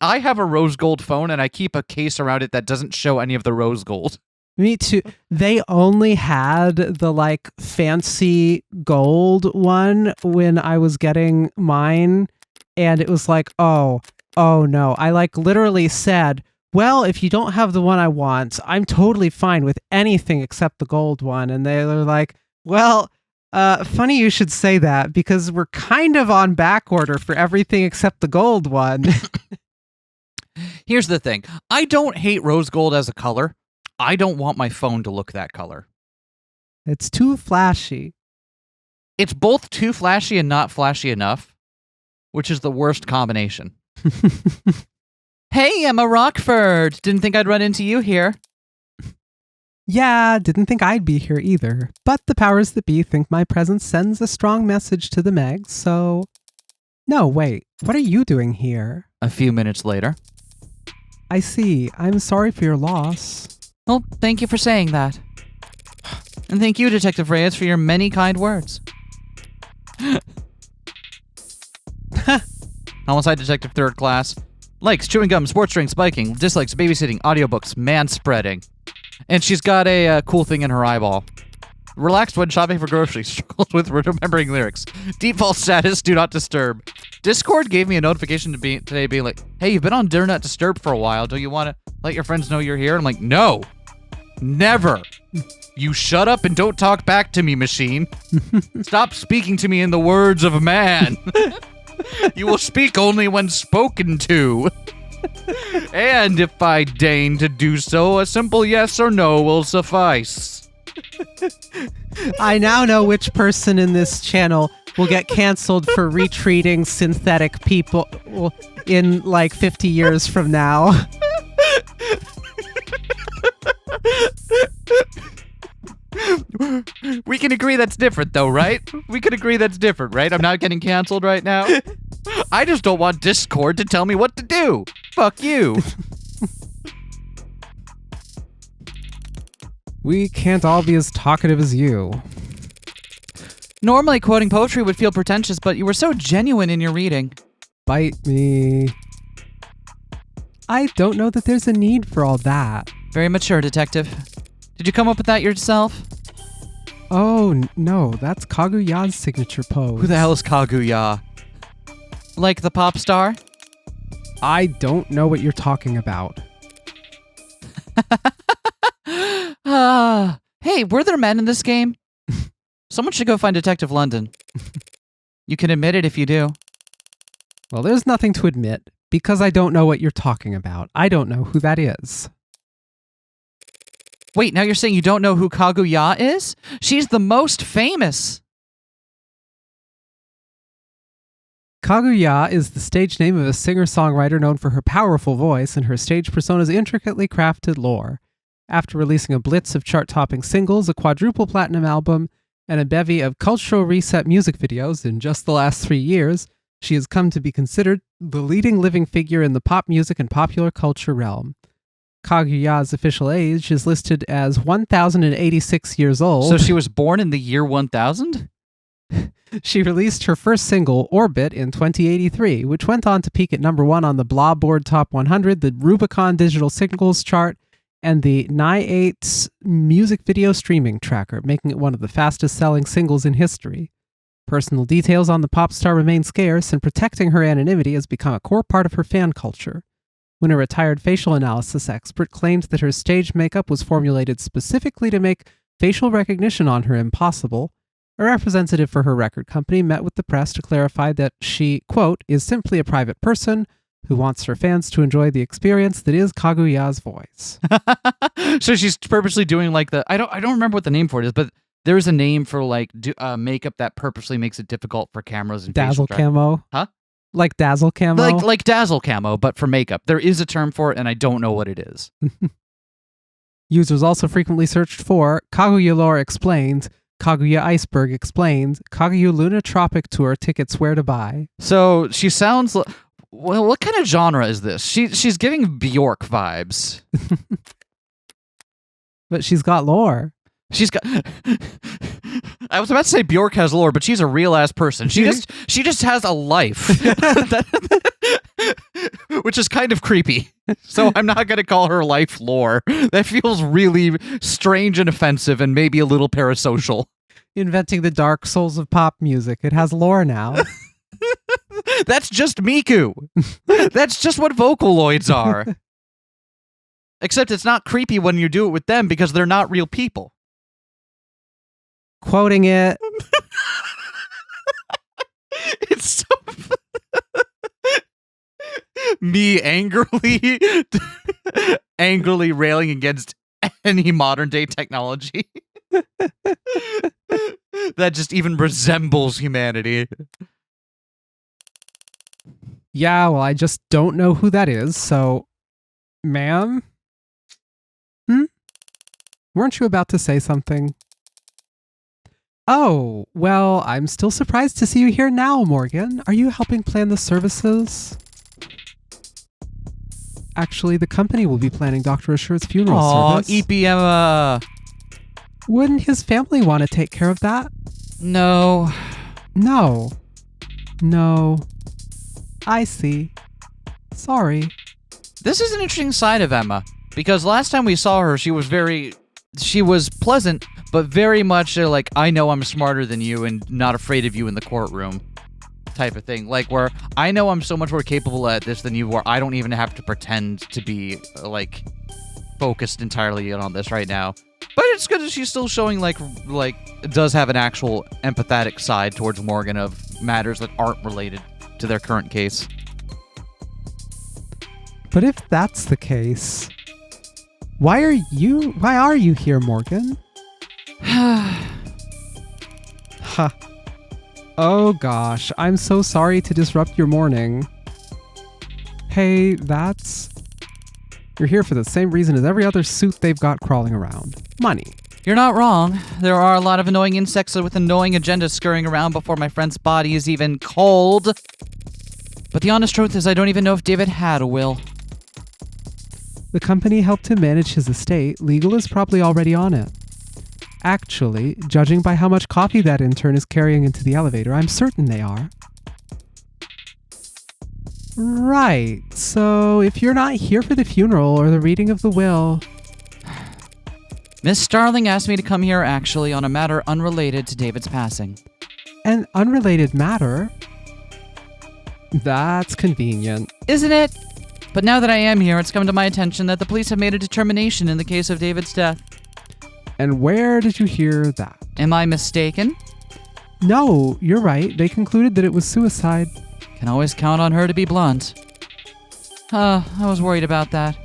A: I have a rose gold phone, and I keep a case around it that doesn't show any of the rose gold.
B: Me too. They only had the like fancy gold one when I was getting mine, and it was like, oh no. I like literally said, well, if you don't have the one I want, I'm totally fine with anything except the gold one. And they were like, well, funny you should say that because we're kind of on back order for everything except the gold one.
A: Here's the thing. I don't hate rose gold as a color. I don't want my phone to look that color.
B: It's too flashy.
A: It's both too flashy and not flashy enough, which is the worst combination. Hey, Emma Rockford. Didn't think I'd run into you here.
B: Yeah, didn't think I'd be here either. But the powers that be think my presence sends a strong message to the Megs, so... No, wait. What are you doing here?
A: A few minutes later.
B: I see. I'm sorry for your loss.
A: Well, thank you for saying that. And thank you, Detective Reyes, for your many kind words. Homicide Detective Third Class. Likes chewing gum, sports drinks, biking. Dislikes babysitting, audiobooks, man-spreading. And she's got a cool thing in her eyeball. Relaxed when shopping for groceries. Struggles with remembering lyrics. Default status, do not disturb. Discord gave me a notification today being like, hey, you've been on Do Not Disturb for a while. Do you want to let your friends know you're here? I'm like, no. Never. You shut up and don't talk back to me, machine. Stop speaking to me in the words of a man. You will speak only when spoken to. And if I deign to do so, a simple yes or no will suffice.
B: I now know which person in this channel will get canceled for retweeting synthetic people in like 50 years from now.
A: We can agree that's different, though, right? We can agree that's different, right? I'm not getting canceled right now. I just don't want Discord to tell me what to do. Fuck you.
B: We can't all be as talkative as you.
A: Normally, quoting poetry would feel pretentious, but you were so genuine in your reading.
B: Bite me. I don't know that there's a need for all that.
A: Very mature, Detective. Did you come up with that yourself?
B: Oh, no, that's Kaguya's signature pose.
A: Who the hell is Kaguya? Like the pop star?
B: I don't know what you're talking about.
A: Hey, were there men in this game? Someone should go find Detective London. You can admit it if you do.
B: Well, there's nothing to admit, because I don't know what you're talking about. I don't know who that is.
A: Wait, now you're saying you don't know who Kaguya is? She's the most famous.
B: Kaguya is the stage name of a singer-songwriter known for her powerful voice and her stage persona's intricately crafted lore. After releasing a blitz of chart-topping singles, a quadruple platinum album, and a bevy of cultural reset music videos in just the last 3 years, she has come to be considered the leading living figure in the pop music and popular culture realm. Kaguya's official age is listed as 1,086 years old.
A: So she was born in the year 1000?
B: She released her first single, Orbit, in 2083, which went on to peak at #1 on the Blawboard Top 100, the Rubicon Digital Singles chart, and the Ni8's music video streaming tracker, making it one of the fastest-selling singles in history. Personal details on the pop star remain scarce, and protecting her anonymity has become a core part of her fan culture. When a retired facial analysis expert claimed that her stage makeup was formulated specifically to make facial recognition on her impossible, a representative for her record company met with the press to clarify that she, quote, is simply a private person who wants her fans to enjoy the experience that is Kaguya's voice.
A: So she's purposely doing like the I don't remember what the name for it is, but there's a name for like makeup that purposely makes it difficult for cameras and
B: Dazzle
A: facial
B: camo?
A: Huh?
B: Like Dazzle camo?
A: Like Dazzle camo, but for makeup. There is a term for it, and I don't know what it is.
B: Users also frequently searched for Kaguya Lore Explained, Kaguya Iceberg Explained, Kaguya Luna Tropic Tour tickets where to buy.
A: So she sounds like... Well, what kind of genre is this? She's giving Bjork vibes.
B: But she's got lore.
A: She's got... I was about to say Bjork has lore, but she's a real-ass person. She just has a life. Which is kind of creepy. So I'm not going to call her life lore. That feels really strange and offensive and maybe a little parasocial.
B: Inventing the dark souls of pop music. It has lore now.
A: That's just Miku. That's just what Vocaloids are. Except it's not creepy when you do it with them because they're not real people.
B: Quoting it.
A: It's so... Me angrily railing against any modern day technology that just even resembles humanity.
B: Yeah, well, I just don't know who that is, so... Ma'am? Weren't you about to say something? Oh, well, I'm still surprised to see you here now, Morgan. Are you helping plan the services? Actually, the company will be planning Dr. Assure's funeral service.
A: EPM,
B: Wouldn't his family want to take care of that?
A: No.
B: No. I see. Sorry.
A: This is an interesting side of Emma, because last time we saw her, she was pleasant, but very much like, I know I'm smarter than you and not afraid of you in the courtroom type of thing. Like, where I know I'm so much more capable at this than you, where I don't even have to pretend to be, like, focused entirely on this right now. But it's good that she's still showing, like, does have an actual empathetic side towards Morgan of matters that aren't related to their current case.
B: But if that's the case, why are you here, Morgan? Huh. Oh gosh, I'm so sorry to disrupt your morning. Hey, you're here for the same reason as every other suit they've got crawling around. Money.
A: You're not wrong. There are a lot of annoying insects with annoying agendas scurrying around before my friend's body is even cold. But the honest truth is I don't even know if David had a will.
B: The company helped him manage his estate. Legal is probably already on it. Actually, judging by how much coffee that intern is carrying into the elevator, I'm certain they are. Right, so if you're not here for the funeral or the reading of the will...
A: Miss Starling asked me to come here actually on a matter unrelated to David's passing.
B: An unrelated matter? That's convenient.
A: Isn't it? But now that I am here, it's come to my attention that the police have made a determination in the case of David's death.
B: And where did you hear that?
A: Am I mistaken?
B: No, you're right. They concluded that it was suicide.
A: Can always count on her to be blunt. I was worried about that.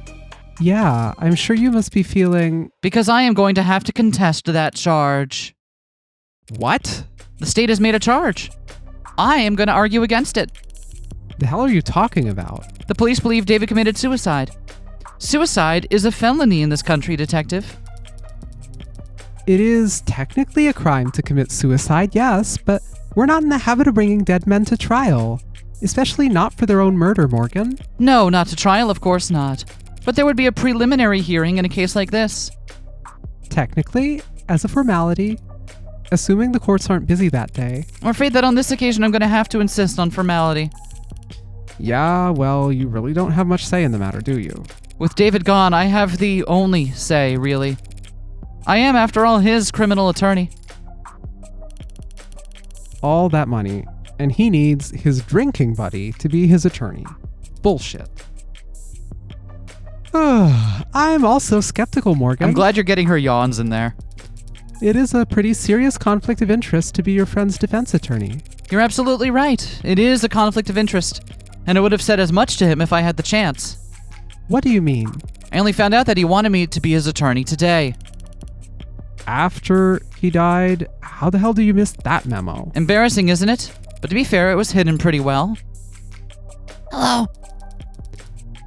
B: Yeah, I'm sure you must be feeling...
A: Because I am going to have to contest that charge.
B: What?
A: The state has made a charge. I am going to argue against it.
B: The hell are you talking about?
A: The police believe David committed suicide. Suicide is a felony in this country, Detective.
B: It is technically a crime to commit suicide, yes, but we're not in the habit of bringing dead men to trial. Especially not for their own murder, Morgan.
A: No, not to trial, of course not. But there would be a preliminary hearing in a case like this.
B: Technically, as a formality, assuming the courts aren't busy that day.
A: I'm afraid that on this occasion I'm going to have to insist on formality.
B: Yeah, well, you really don't have much say in the matter, do you?
A: With David gone, I have the only say, really. I am, after all, his criminal attorney.
B: All that money, and he needs his drinking buddy to be his attorney. Bullshit. I'm also skeptical, Morgan.
A: I'm glad you're getting her yawns in there.
B: It is a pretty serious conflict of interest to be your friend's defense attorney.
A: You're absolutely right. It is a conflict of interest. And I would have said as much to him if I had the chance.
B: What do you mean?
A: I only found out that he wanted me to be his attorney today.
B: After he died? How the hell do you miss that memo?
A: Embarrassing, isn't it? But to be fair, it was hidden pretty well.
C: Hello.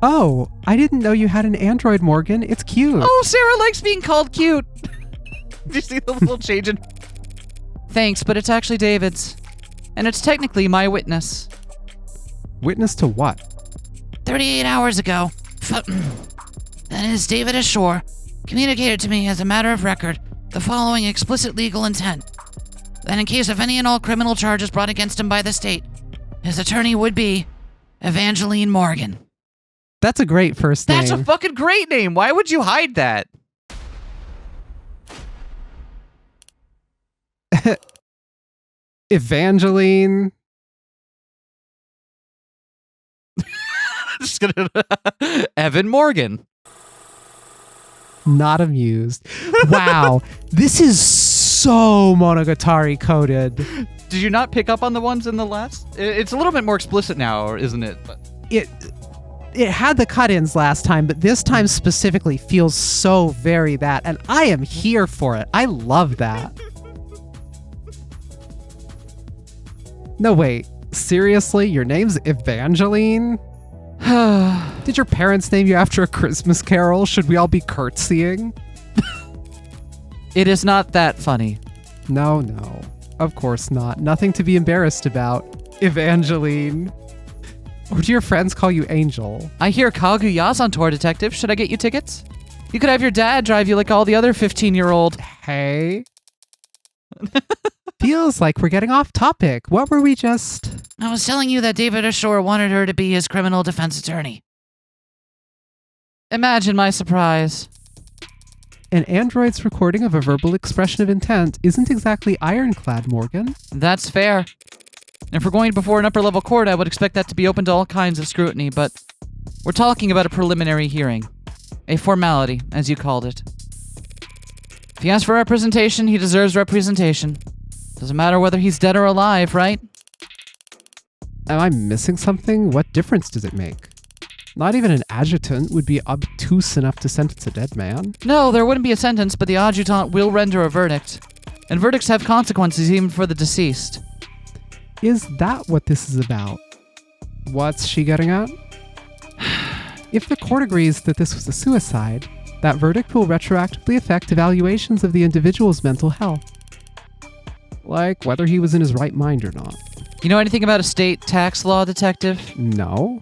B: Oh, I didn't know you had an android, Morgan. It's cute.
A: Oh, Sarah likes being called cute. Do you see the little change in... Thanks, but it's actually David's. And it's technically my witness.
B: Witness to what?
C: 38 hours ago, that is, David Ashore communicated to me as a matter of record the following explicit legal intent. That in case of any and all criminal charges brought against him by the state, his attorney would be Evangeline Morgan.
B: That's a great first name.
A: That's a fucking great name. Why would you hide that?
B: Evangeline.
A: Just gonna Evan Morgan.
B: Not amused. Wow, this is so Monogatari coded.
A: Did you not pick up on the ones in the last? It's a little bit more explicit now, isn't it? But
B: It had the cut-ins last time, but this time specifically feels so very that, and I am here for it. I love that. No, wait. Seriously, your name's Evangeline? Did your parents name you after a Christmas carol? Should we all be curtsying?
A: It is not that funny.
B: No, of course not. Nothing to be embarrassed about. Evangeline. Or do your friends call you Angel?
A: I hear Kaguya's on tour, Detective. Should I get you tickets? You could have your dad drive you like all the other 15-year-old.
B: Hey. Feels like we're getting off topic. What were we just...
C: I was telling you that David Ashore wanted her to be his criminal defense attorney.
A: Imagine my surprise.
B: An android's recording of a verbal expression of intent isn't exactly ironclad, Morgan.
A: That's fair. If we're going before an upper-level court, I would expect that to be open to all kinds of scrutiny, but we're talking about a preliminary hearing. A formality, as you called it. If he asks for representation, he deserves representation. Doesn't matter whether he's dead or alive, right?
B: Am I missing something? What difference does it make? Not even an adjutant would be obtuse enough to sentence a dead man.
A: No, there wouldn't be a sentence, but the adjutant will render a verdict. And verdicts have consequences even for the deceased.
B: Is that what this is about? What's she getting at? If the court agrees that this was a suicide, that verdict will retroactively affect evaluations of the individual's mental health. Like whether he was in his right mind or not.
A: You know anything about estate tax law, Detective?
B: No.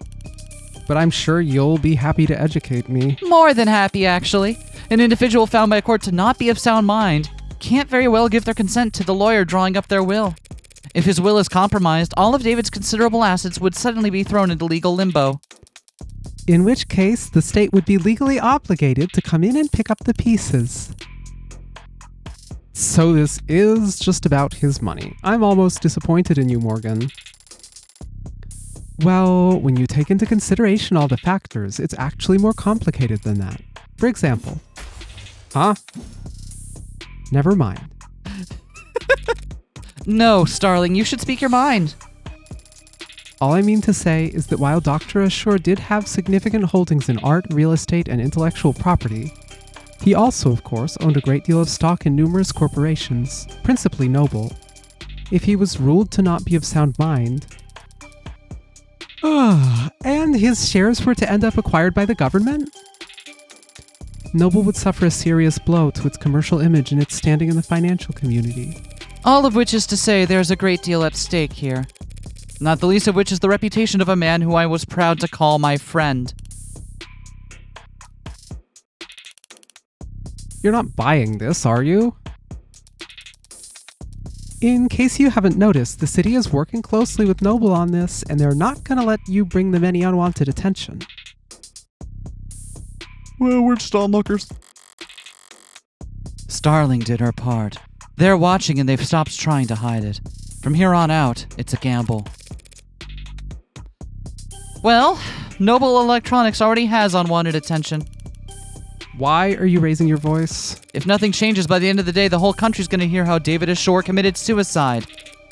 B: But I'm sure you'll be happy to educate me.
A: More than happy, actually. An individual found by a court to not be of sound mind can't very well give their consent to the lawyer drawing up their will. If his will is compromised, all of David's considerable assets would suddenly be thrown into legal limbo.
B: In which case, the state would be legally obligated to come in and pick up the pieces. So this is just about his money. I'm almost disappointed in you, Morgan. Well, when you take into consideration all the factors, it's actually more complicated than that. For example... Huh? Never mind.
A: No, Starling, you should speak your mind.
B: All I mean to say is that while Dr. Ashore did have significant holdings in art, real estate, and intellectual property, he also, of course, owned a great deal of stock in numerous corporations, principally Noble. If he was ruled to not be of sound mind... and his shares were to end up acquired by the government? Noble would suffer a serious blow to its commercial image and its standing in the financial community.
A: All of which is to say there's a great deal at stake here. Not the least of which is the reputation of a man who I was proud to call my friend.
B: You're not buying this, are you? In case you haven't noticed, the city is working closely with Noble on this, and they're not gonna let you bring them any unwanted attention.
A: Well, we're just onlookers. Starling did her part. They're watching and they've stopped trying to hide it. From here on out, it's a gamble. Well, Noble Electronics already has unwanted attention.
B: Why are you raising your voice?
A: If nothing changes by the end of the day, the whole country's gonna hear how David Ashore committed suicide.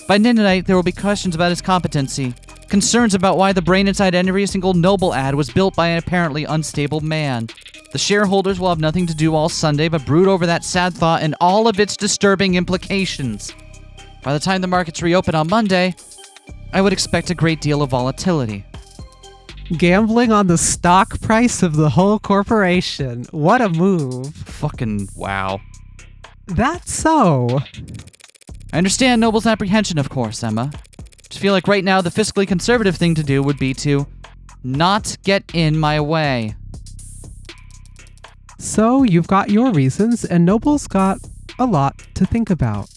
A: By midnight, there will be questions about his competency. Concerns about why the brain inside every single Noble ad was built by an apparently unstable man. The shareholders will have nothing to do all Sunday but brood over that sad thought and all of its disturbing implications. By the time the markets reopen on Monday, I would expect a great deal of volatility.
B: Gambling on the stock price of the whole corporation. What a move.
A: Fucking wow.
B: That's so.
A: I understand Noble's apprehension, of course, Emma. Just feel like right now the fiscally conservative thing to do would be to not get in my way.
B: So you've got your reasons, and Noble's got a lot to think about.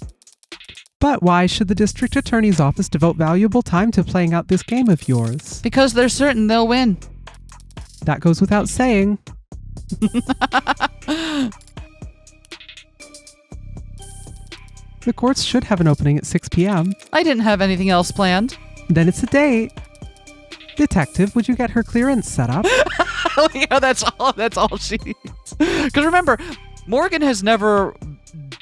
B: But why should the district attorney's office devote valuable time to playing out this game of yours?
A: Because they're certain they'll win.
B: That goes without saying. The courts should have an opening at 6 p.m.
A: I didn't have anything else planned.
B: Then it's a date. Detective, would you get her clearance set up?
A: Yeah, that's all she needs. Because remember, Morgan has never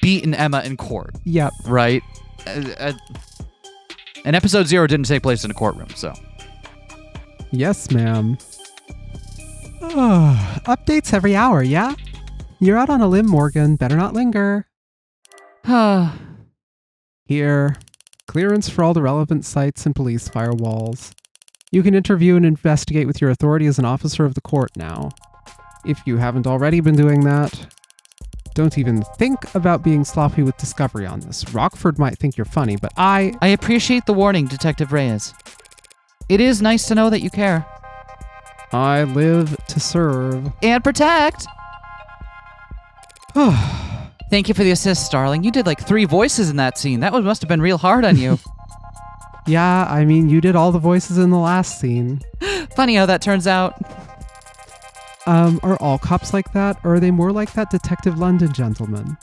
A: beaten Emma in court.
B: Yep.
A: Right? And episode 0 didn't take place in a courtroom, so.
B: Yes, ma'am. Updates every hour, yeah? You're out on a limb, Morgan. Better not linger. Here. clearance for all the relevant sites and police firewalls. You can interview and investigate with your authority as an officer of the court now. If you haven't already been doing that, don't even think about being sloppy with discovery on this. Rockford might think you're funny, but I
A: appreciate the warning, Detective Reyes. It is nice to know that you care.
B: I live to serve.
A: And protect! Thank you for the assist, darling. You did like 3 voices in that scene. That must have been real hard on you.
B: Yeah, I mean, you did all the voices in the last scene.
A: Funny how that turns out.
B: Are all cops like that, or are they more like that Detective London gentleman?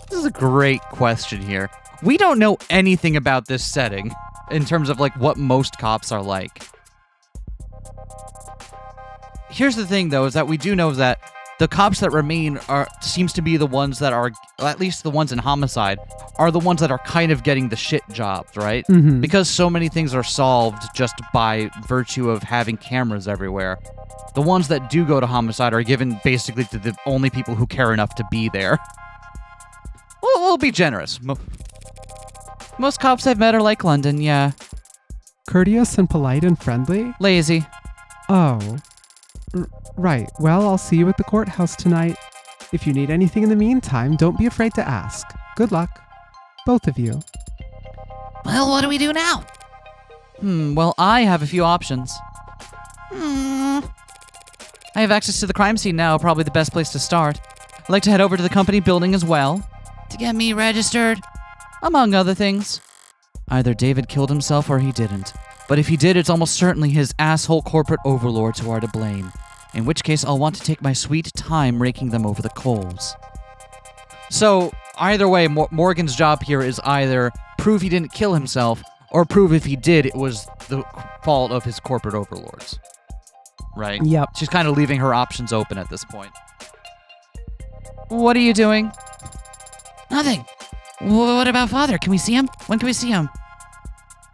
A: This is a great question here. We don't know anything about this setting in terms of like what most cops are like. Here's the thing though, is that we do know that the cops that remain seems to be the ones that are, at least the ones in homicide, are the ones that are kind of getting the shit jobs, right?
B: Mm-hmm.
A: Because so many things are solved just by virtue of having cameras everywhere. The ones that do go to homicide are given basically to the only people who care enough to be there. We'll be generous. Most cops I've met are like London, yeah.
B: Courteous and polite and friendly?
A: Lazy.
B: Oh. Right. Well, I'll see you at the courthouse tonight. If you need anything in the meantime, don't be afraid to ask. Good luck. Both of you.
C: Well, what do we do now?
A: Well, I have a few options. I have access to the crime scene now, probably the best place to start. I'd like to head over to the company building as well.
C: To get me registered?
A: Among other things. Either David killed himself or he didn't. But if he did, it's almost certainly his asshole corporate overlords who are to blame. In which case, I'll want to take my sweet time raking them over the coals. So, either way, Morgan's job here is either prove he didn't kill himself, or prove if he did, it was the fault of his corporate overlords. Right?
B: Yep.
A: She's kind of leaving her options open at this point. What are you doing?
C: Nothing. What about Father? Can we see him? When can we see him?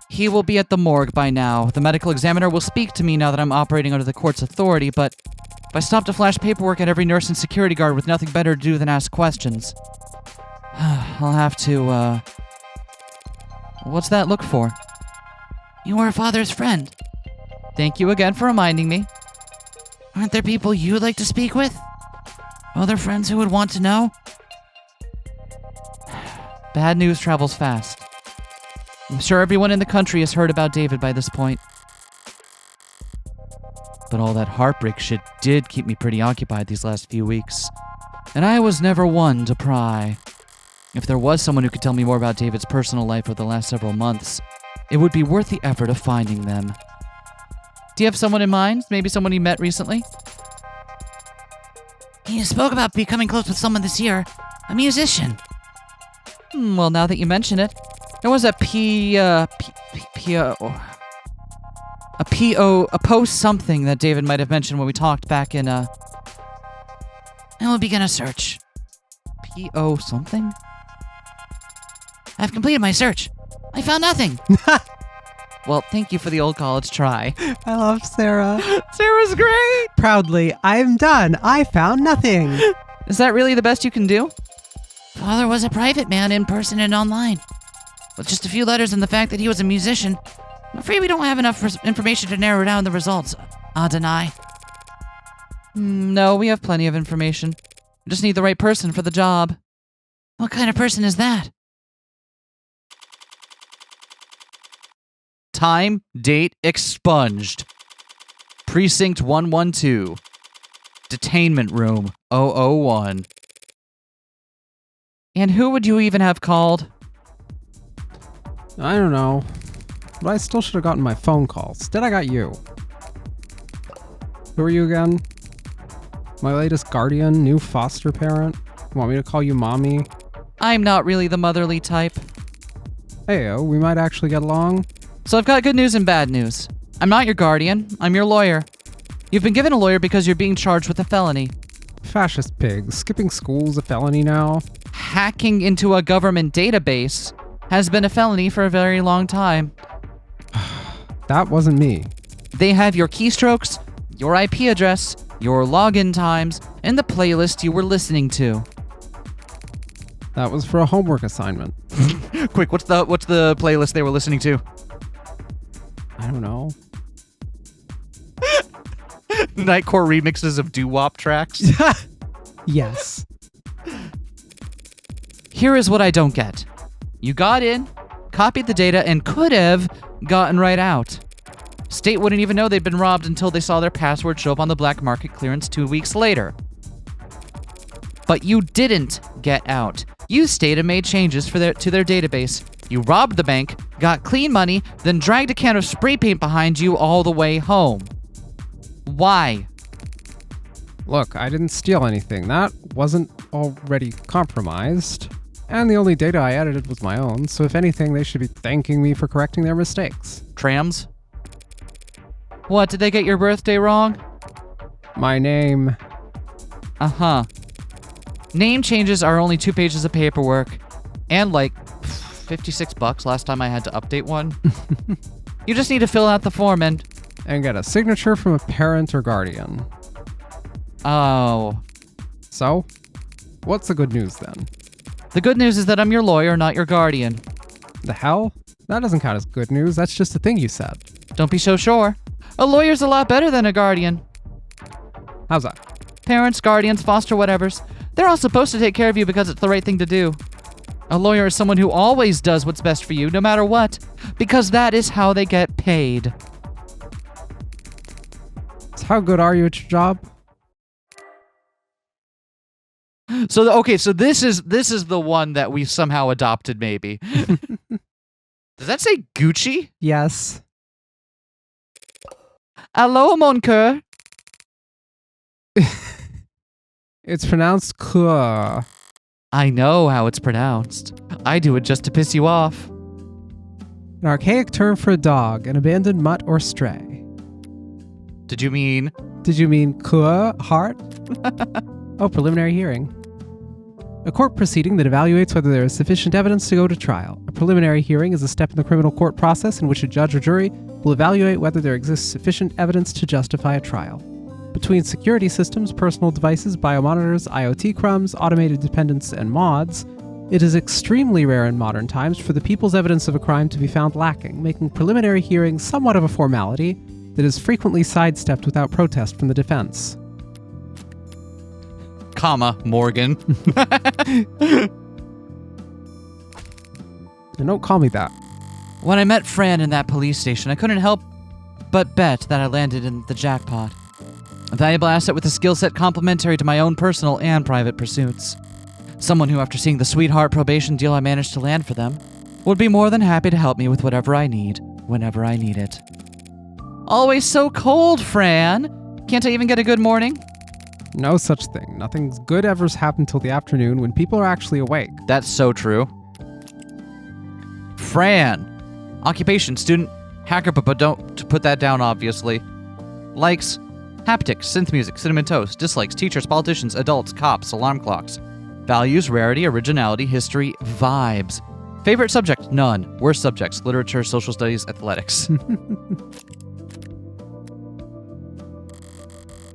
A: He will be at the morgue by now. The medical examiner will speak to me now that I'm operating under the court's authority, but if I stop to flash paperwork at every nurse and security guard with nothing better to do than ask questions, I'll have to, What's that look for?
C: You are Father's friend.
A: Thank you again for reminding me.
C: Aren't there people you'd like to speak with? Other friends who would want to know?
A: Bad news travels fast. I'm sure everyone in the country has heard about David by this point. But all that heartbreak shit did keep me pretty occupied these last few weeks. And I was never one to pry. If there was someone who could tell me more about David's personal life over the last several months, it would be worth the effort of finding them. Do you have someone in mind? Maybe someone you met recently?
C: He spoke about becoming close with someone this year. A musician.
A: Well, now that you mention it, there was a post something that David might have mentioned when we talked back in,
C: And we'll begin a search.
A: P.O. something?
C: I've completed my search. I found nothing.
A: Well, thank you for the old college try.
B: I love Sarah.
A: Sarah's great!
B: Proudly, I'm done. I found nothing.
A: Is that really the best you can do?
C: Father was a private man in person and online. With just a few letters and the fact that he was a musician, I'm afraid we don't have enough information to narrow down the results. I'll deny.
A: No, we have plenty of information. We just need the right person for the job.
C: What kind of person is that?
A: Time, date, expunged. Precinct 112. Detainment room 001. And who would you even have called?
B: I don't know. But I still should have gotten my phone calls. Instead, I got you. Who are you again? My latest guardian, new foster parent? Want me to call you mommy?
A: I'm not really the motherly type.
B: Heyo, we might actually get along.
A: So I've got good news and bad news. I'm not your guardian. I'm your lawyer. You've been given a lawyer because you're being charged with a felony.
B: Fascist pig. Skipping school's a felony now.
A: Hacking into a government database has been a felony for a very long time.
B: That wasn't me.
A: They have your keystrokes, your IP address, your login times, and the playlist you were listening to.
B: That was for a homework assignment.
A: Quick, what's the playlist they were listening to?
B: I don't know.
A: Nightcore remixes of doo-wop tracks.
B: Yes.
A: Here is what I don't get. You got in, copied the data, and could have gotten right out. State wouldn't even know they'd been robbed until they saw their password show up on the black market clearance 2 weeks later. But you didn't get out. You stayed and made changes to their database. You robbed the bank, got clean money, then dragged a can of spray paint behind you all the way home. Why?
B: Look, I didn't steal anything. That wasn't already compromised. And the only data I edited was my own, so if anything, they should be thanking me for correcting their mistakes.
A: Trams? What, did they get your birthday wrong?
B: My name...
A: Uh-huh. Name changes are only 2 pages of paperwork. And like $56 last time I had to update one. You just need to fill out the form and
B: get a signature from a parent or guardian.
A: Oh.
B: So, what's the good news then?
A: The good news is that I'm your lawyer, not your guardian.
B: The hell? That doesn't count as good news, that's just a thing you said.
A: Don't be so sure. A lawyer's a lot better than a guardian.
B: How's that?
A: Parents, guardians, foster whatevers. They're all supposed to take care of you because it's the right thing to do. A lawyer is someone who always does what's best for you, no matter what, because that is how they get paid.
B: So how good are you at your job?
A: So this is the one that we somehow adopted, maybe. Does that say Gucci?
B: Yes.
A: Hello, mon coeur.
B: It's pronounced "coeur."
A: I know how it's pronounced. I do it just to piss you off.
B: An archaic term for a dog, an abandoned mutt or stray.
A: Did you mean?
B: Did you mean coeur, heart? Oh, preliminary hearing. A court proceeding that evaluates whether there is sufficient evidence to go to trial. A preliminary hearing is a step in the criminal court process in which a judge or jury will evaluate whether there exists sufficient evidence to justify a trial. Between security systems, personal devices, biomonitors, IoT crumbs, automated dependents, and mods, it is extremely rare in modern times for the people's evidence of a crime to be found lacking, making preliminary hearings somewhat of a formality that is frequently sidestepped without protest from the defense.
A: Comma, Morgan.
B: And don't call me that.
A: When I met Fran in that police station, I couldn't help but bet that I landed in the jackpot. A valuable asset with a skill set complementary to my own personal and private pursuits. Someone who, after seeing the sweetheart probation deal I managed to land for them, would be more than happy to help me with whatever I need, whenever I need it. Always so cold, Fran. Can't I even get a good morning?
B: No such thing. Nothing good ever's happened till the afternoon when people are actually awake.
A: That's so true. Fran. Occupation, student, hacker, but don't put that down, obviously. Likes, haptics, synth music, cinnamon toast. Dislikes, teachers, politicians, adults, cops, alarm clocks. Values, rarity, originality, history, vibes. Favorite subject, none. Worst subjects, literature, social studies, athletics.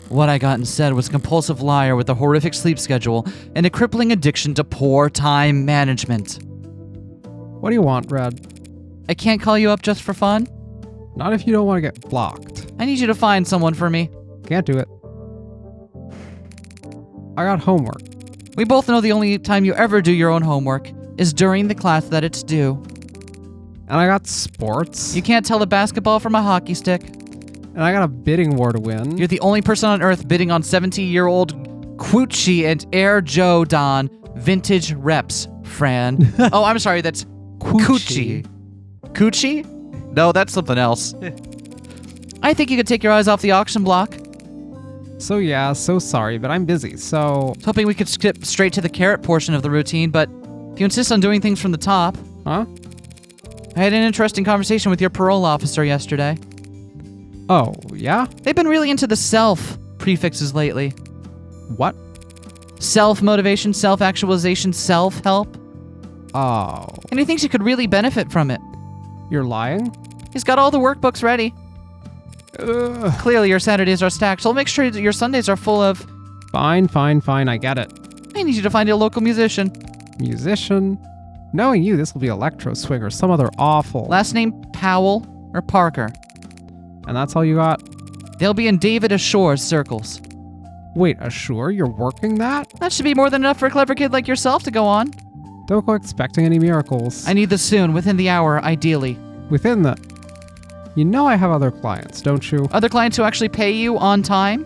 A: What I got instead was a compulsive liar with a horrific sleep schedule and a crippling addiction to poor time management.
B: What do you want, Red?
A: I can't call you up just for fun?
B: Not if you don't want to get blocked.
A: I need you to find someone for me.
B: Can't do it. I got homework.
A: We both know the only time you ever do your own homework is during the class that it's due.
B: And I got sports.
A: You can't tell a basketball from a hockey stick.
B: And I got a bidding war to win.
A: You're the only person on earth bidding on 70-year-old Gucci and Air Jordan vintage reps, Fran. Oh, I'm sorry, that's Gucci. Gucci? No, that's something else. I think you could take your eyes off the auction block.
B: So yeah, so sorry, but I'm busy, so...
A: I was hoping we could skip straight to the carrot portion of the routine, but if you insist on doing things from the top...
B: Huh?
A: I had an interesting conversation with your parole officer yesterday.
B: Oh, yeah?
A: They've been really into the self prefixes lately.
B: What?
A: Self-motivation, self-actualization, self-help.
B: Oh.
A: And he thinks you could really benefit from it.
B: You're lying?
A: He's got all the workbooks ready.
B: Ugh.
A: Clearly your Saturdays are stacked, so I'll make sure that your Sundays are full of...
B: Fine, I get it.
A: I need you to find a local musician.
B: Musician? Knowing you, this will be Electro Swing or some other awful.
A: Last name Powell or Parker.
B: And that's all you got?
A: They'll be in David Ashore's circles.
B: Wait, Assure? You're working that?
A: That should be more than enough for a clever kid like yourself to go on.
B: Don't go expecting any miracles.
A: I need this soon, within the hour, ideally.
B: Within the... You know I have other clients, don't you?
A: Other clients who actually pay you on time?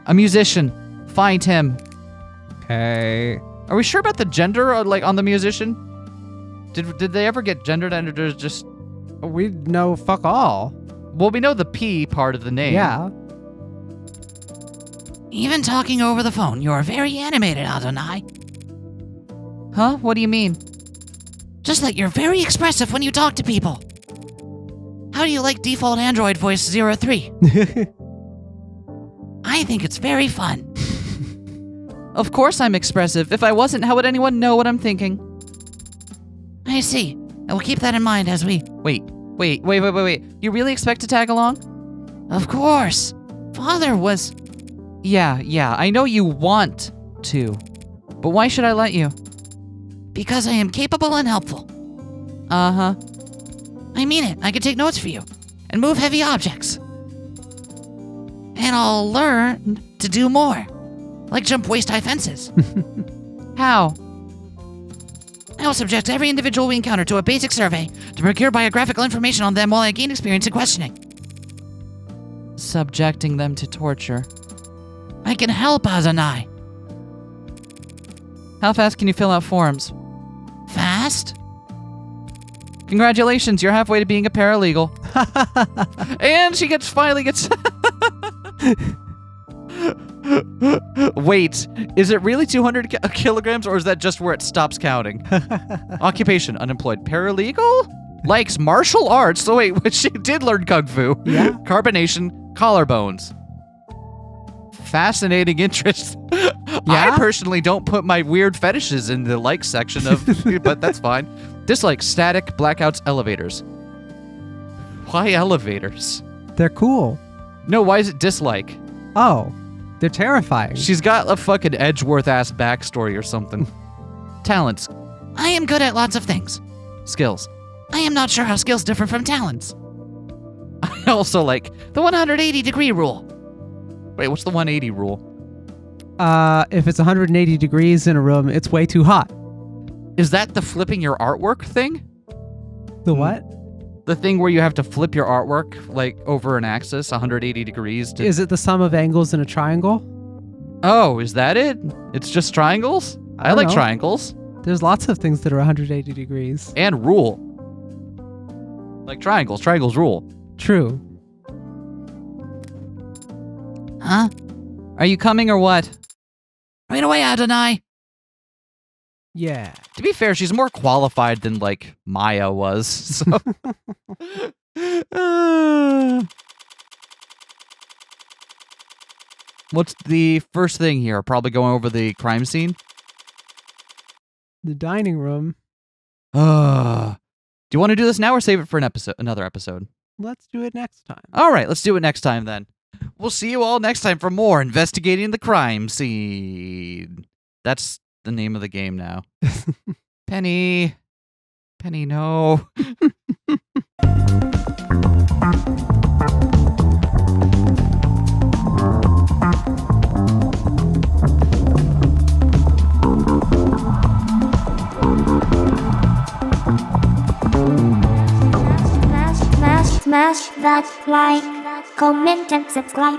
A: A musician. Find him.
B: Okay.
A: Are we sure about the gender, on the musician? Did they ever get gendered and there's just...
B: We know fuck all.
A: Well, we know the P part of the name.
B: Yeah.
C: Even talking over the phone, you're very animated, Adonai.
A: Huh? What do you mean?
C: Just that you're very expressive when you talk to people. How do you like default Android voice 03? I think it's very fun.
A: Of course I'm expressive. If I wasn't, how would anyone know what I'm thinking?
C: I see. I will keep that in mind as we...
A: Wait. You really expect to tag along?
C: Of course. Father was...
A: Yeah, I know you want to. But why should I let you?
C: Because I am capable and helpful.
A: Uh-huh.
C: I mean it. I can take notes for you. And move heavy objects. And I'll learn to do more. Like jump waist-high fences.
A: How?
C: I will subject every individual we encounter to a basic survey to procure biographical information on them while I gain experience in questioning.
A: Subjecting them to torture.
C: I can help, Adonai.
A: How fast can you fill out forms?
C: Fast?
A: Congratulations, you're halfway to being a paralegal. And she finally gets... Wait, is it really 200 kilograms or is that just where it stops counting? Occupation, unemployed. Paralegal? Likes martial arts. So wait, she did learn kung fu.
B: Yeah.
A: Carbonation, collarbones. Fascinating interest.
B: Yeah?
A: I personally don't put my weird fetishes in the like section of, but that's fine. Dislike, static, blackouts, elevators. Why elevators?
B: They're cool.
A: No, why is it dislike?
B: Oh, they're terrifying.
A: She's got a fucking Edgeworth-ass backstory or something. Talents.
C: I am good at lots of things.
A: Skills.
C: I am not sure how skills differ from talents.
A: I also like...
C: The 180-degree rule.
A: Wait, what's the 180 rule?
B: If it's 180 degrees in a room, it's way too hot.
A: Is that the flipping your artwork thing?
B: The what?
A: The thing where you have to flip your artwork, over an axis, 180 degrees?
B: Is it the sum of angles in a triangle?
A: Oh, is that it? It's just triangles? I
B: don't
A: like
B: know.
A: triangles.
B: There's lots of things that are 180 degrees.
A: And rule. Like triangles. Triangles rule.
B: True.
C: Huh?
A: Are you coming or what?
C: Right away, Adonai.
B: Yeah.
A: To be fair, she's more qualified than, Maya was, so... What's the first thing here? Probably going over the crime scene?
B: The dining room.
A: Do you want to do this now or save it for another episode?
B: Let's do it next time.
A: All right, let's do it next time then. We'll see you all next time for more investigating the crime scene. That's the name of the game now. Penny, no.
D: Smash that like, comment and subscribe.